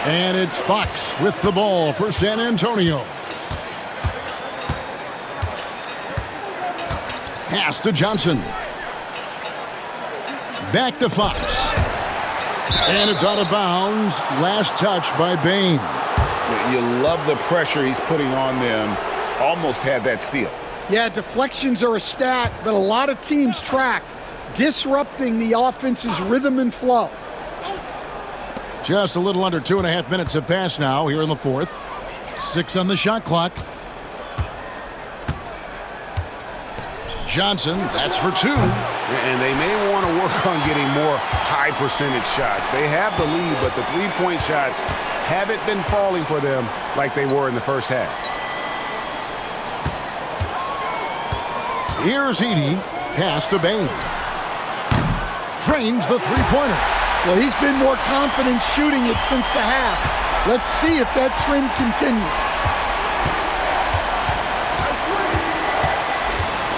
And it's Fox with the ball for San Antonio. Pass to Johnson. Back to Fox. And it's out of bounds. Last touch by Bain. You love the pressure he's putting on them. Almost had that steal. Yeah, deflections are a stat that a lot of teams track, disrupting the offense's rhythm and flow. Just a little under 2.5 minutes have passed now here in the fourth. 6 on the shot clock. Johnson, that's for 2. And they may want to work on getting more high percentage shots. They have the lead, but the three-point shots haven't been falling for them like they were in the first half. Here's Edey. Pass to Bain. Drains the three-pointer. Well, he's been more confident shooting it since the half. Let's see if that trend continues.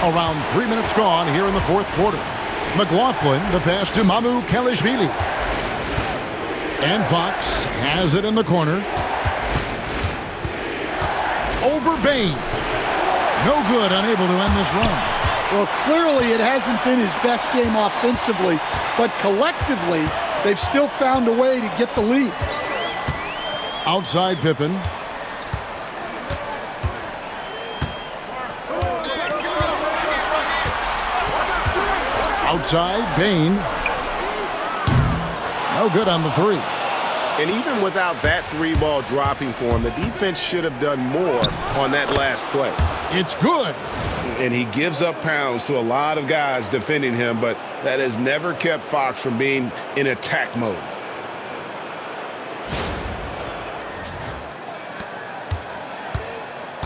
Around 3 minutes gone here in the fourth quarter. McLaughlin, the pass to Mamu Kalishvili. And Fox has it in the corner. Over Bain. No good, unable to end this run. Well, clearly it hasn't been his best game offensively, but collectively, they've still found a way to get the lead. Outside Pippen. Outside Bain. No good on the 3. And even without that 3-ball dropping for him, the defense should have done more on that last play. It's good. And he gives up pounds to a lot of guys defending him, but that has never kept Fox from being in attack mode.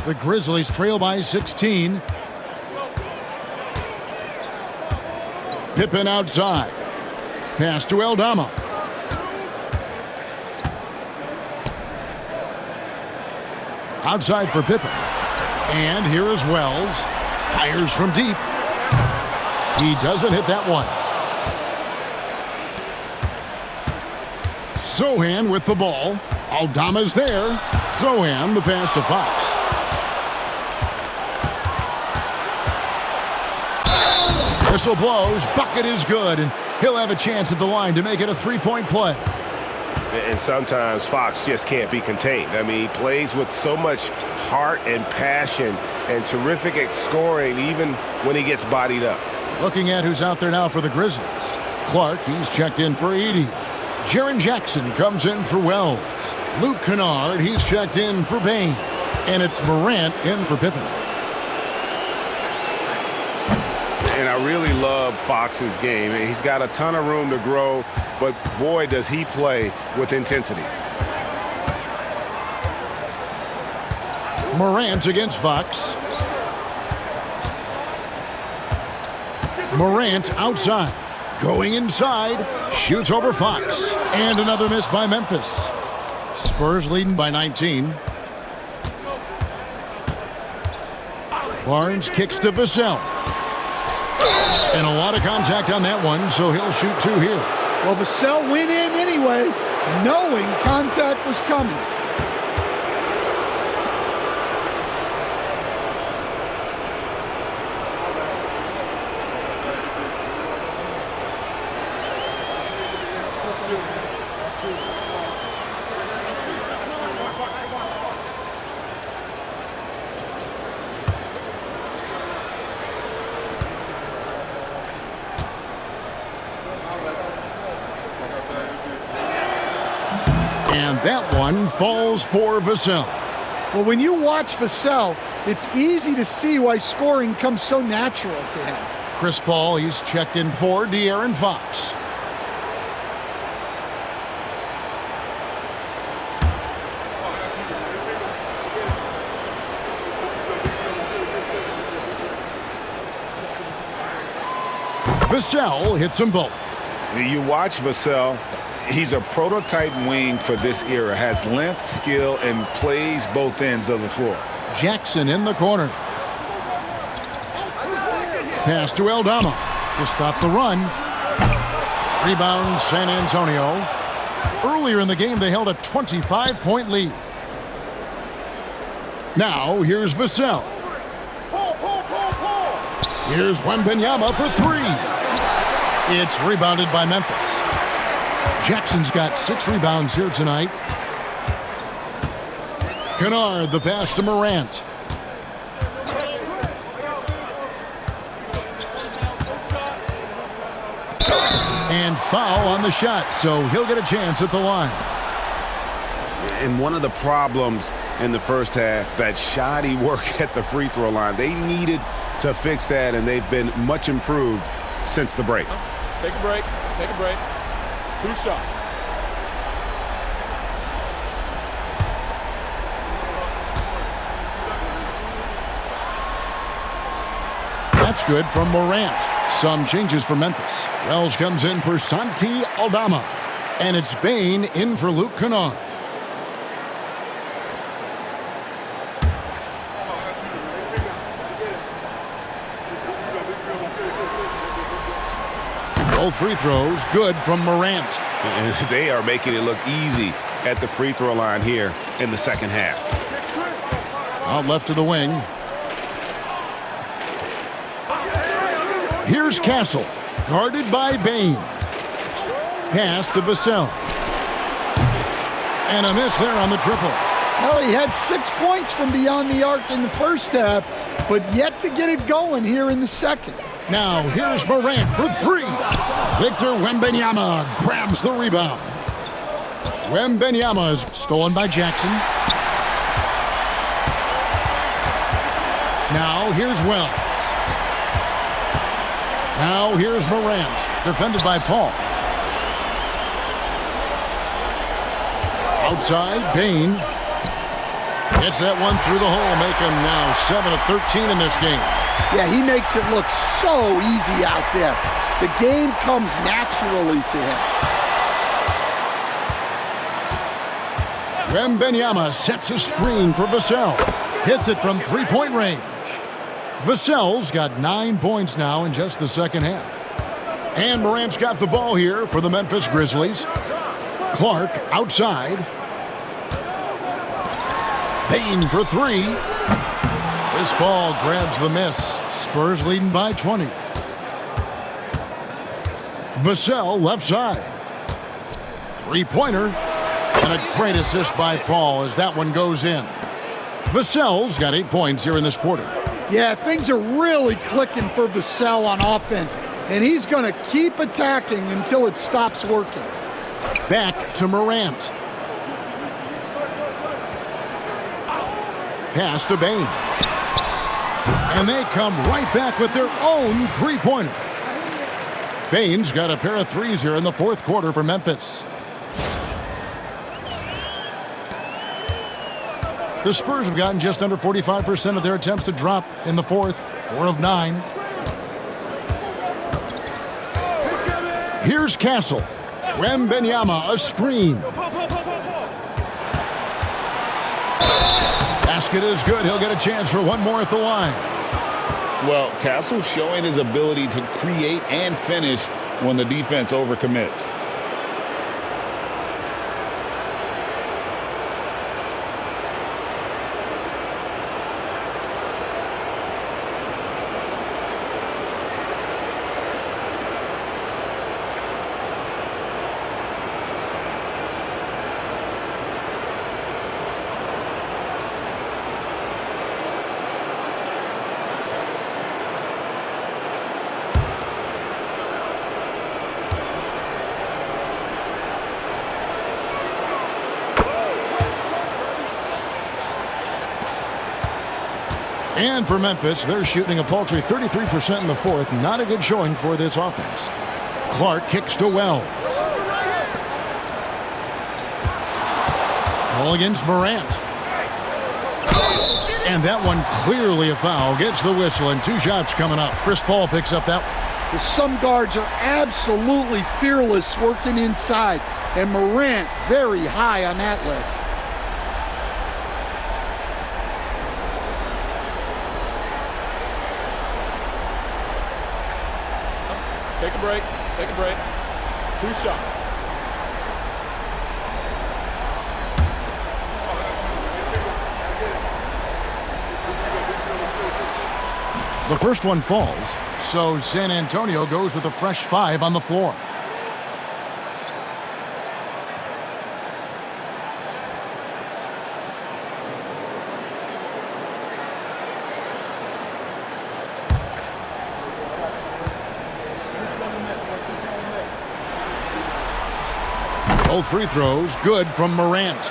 The Grizzlies trail by 16. Pippen outside. Pass to Aldama. Outside for Pippen. And here is Wells. Fires from deep. He doesn't hit that one. Zohan with the ball. Aldama's there. Zohan the pass to Fox. Whistle blows. Bucket is good. And he'll have a chance at the line to make it a 3-point play. And sometimes Fox just can't be contained. I mean, he plays with so much heart and passion and terrific at scoring even when he gets bodied up. Looking at who's out there now for the Grizzlies. Clark, he's checked in for 80. Jaren Jackson comes in for Wells. Luke Kennard, he's checked in for Bain. And it's Morant in for Pippen. And I really love Fox's game. He's got a ton of room to grow, but boy, does he play with intensity. Morant against Fox. Morant outside. Going inside. Shoots over Fox. And another miss by Memphis. Spurs leading by 19. Barnes kicks to Vassell. And a lot of contact on that one, so he'll shoot 2 here. Well, Vassell went in anyway, knowing contact was coming. And that one falls for Vassell. Well, when you watch Vassell, it's easy to see why scoring comes so natural to him. Chris Paul, he's checked in for De'Aaron Fox. Vassell hits them both. You watch Vassell. He's a prototype wing for this era. Has length, skill, and plays both ends of the floor. Jackson in the corner. Pass to Aldama to stop the run. Rebound San Antonio. Earlier in the game, they held a 25-point lead. Now, here's Vassell. Here's Wembanyama for 3. It's rebounded by Memphis. Jackson's got 6 rebounds here tonight. Kennard, the pass to Morant. And foul on the shot, so he'll get a chance at the line. And one of the problems in the first half, that shoddy work at the free throw line. They needed to fix that, and they've been much improved since the break. Take a break. Take a break. 2 shots. That's good from Morant. Some changes for Memphis. Wells comes in for Santi Aldama. And it's Bain in for Luke Kennard. Both free throws good from Morant. And they are making it look easy at the free throw line here in the second half. Out left to the wing. Here's Castle, guarded by Bain. Pass to Vassell. And a miss there on the triple. Well, he had 6 points from beyond the arc in the first half, but yet to get it going here in the second. Now, here's Morant for 3. Victor Wembanyama grabs the rebound. Wembanyama is stolen by Jackson. Now, here's Wells. Now, here's Morant, defended by Paul. Outside, Bain. Gets that one through the hole, make him now 7 of 13 in this game. Yeah, he makes it look so easy out there. The game comes naturally to him. Wembanyama sets a screen for Vassell. Hits it from 3-point range. Vassell's got 9 points now in just the second half. And Morant's got the ball here for the Memphis Grizzlies. Clark outside. Bain for 3. This ball grabs the miss. Spurs leading by 20. Vassell left side. 3-pointer. And a great assist by Paul as that one goes in. Vassell's got 8 points here in this quarter. Yeah, things are really clicking for Vassell on offense, and he's going to keep attacking until it stops working. Back to Morant. Pass to Bane. And they come right back with their own three-pointer. Bane's got a pair of threes here in the fourth quarter for Memphis. The Spurs have gotten just under 45% of their attempts to drop in the fourth, 4 of 9. Here's Castle. Wembanyama, a screen. Basket is good. He'll get a chance for one more at the line. Well, Castle showing his ability to create and finish when the defense overcommits. And for Memphis, they're shooting a paltry 33% in the fourth. Not a good showing for this offense. Clark kicks to Wells. Ball against Morant. And that one clearly a foul. Gets the whistle, and 2 shots coming up. Chris Paul picks up that one. Some guards are absolutely fearless working inside, and Morant very high on that list. Take a break. Take a break. 2 shots. The first one falls, so San Antonio goes with a fresh 5 on the floor. Both free throws good from Morant.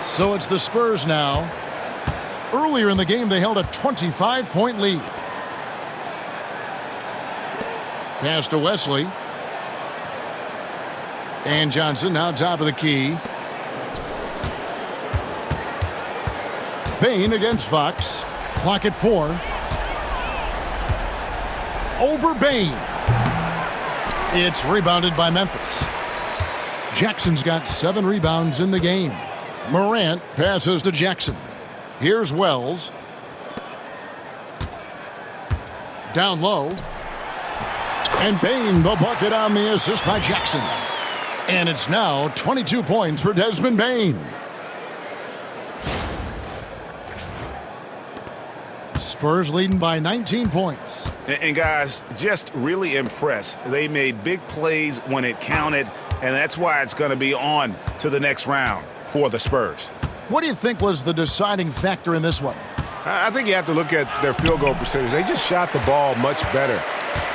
So it's the Spurs now. Earlier in the game, they held a 25-point lead. Pass to Wesley. And Johnson now top of the key. Bane against Fox. Clock at 4. Over Bane. It's rebounded by Memphis. Jackson's got 7 rebounds in the game. Morant passes to Jackson. Here's Wells. Down low. And Bane the bucket on the assist by Jackson. And it's now 22 points for Desmond Bane. Spurs leading by 19 points. And guys, just really impressed. They made big plays when it counted, and that's why it's going to be on to the next round for the Spurs. What do you think was the deciding factor in this one? I think you have to look at their field goal percentage. They just shot the ball much better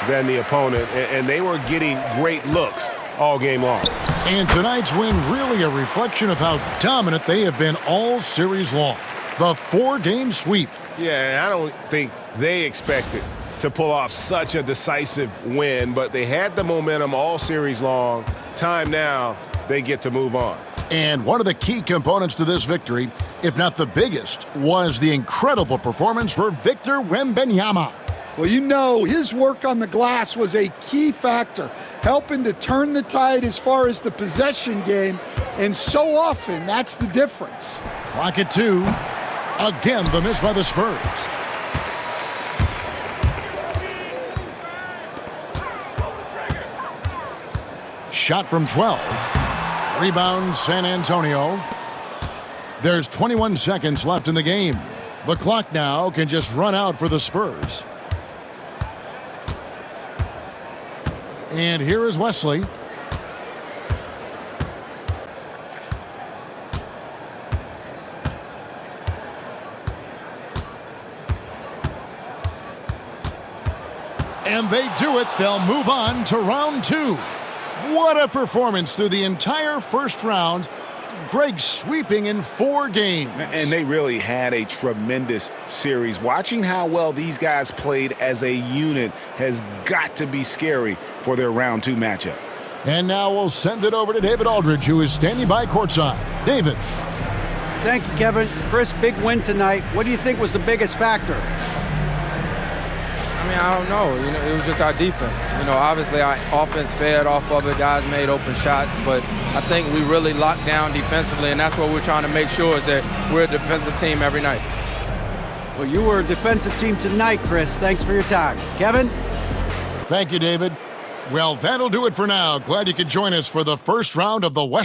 than the opponent, and they were getting great looks all game long. And tonight's win really a reflection of how dominant they have been all series long. The 4-game sweep. Yeah, I don't think they expected to pull off such a decisive win, but they had the momentum all series long. Time now, they get to move on. And one of the key components to this victory, if not the biggest, was the incredible performance for Victor Wembanyama. Well, you know, his work on the glass was a key factor, helping to turn the tide as far as the possession game, and so often that's the difference. Clock at 2. Again, the miss by the Spurs. Shot from 12. Rebound, San Antonio. There's 21 seconds left in the game. The clock now can just run out for the Spurs. And here is Wesley. And they do it. They'll move on to round 2. What a performance through the entire first round. Greg sweeping in 4 games. And they really had a tremendous series. Watching how well these guys played as a unit has got to be scary for their round 2 matchup. And now we'll send it over to David Aldridge, who is standing by courtside. David. Thank you, Kevin. Chris, big win tonight. What do you think was the biggest factor? I mean, I don't know. It was just our defense. Obviously our offense fed off of it. Guys made open shots, but I think we really locked down defensively, and that's what we're trying to make sure is that we're a defensive team every night. Well, you were a defensive team tonight, Chris. Thanks for your time. Kevin? Thank you, David. Well, that'll do it for now. Glad you could join us for the first round of the West.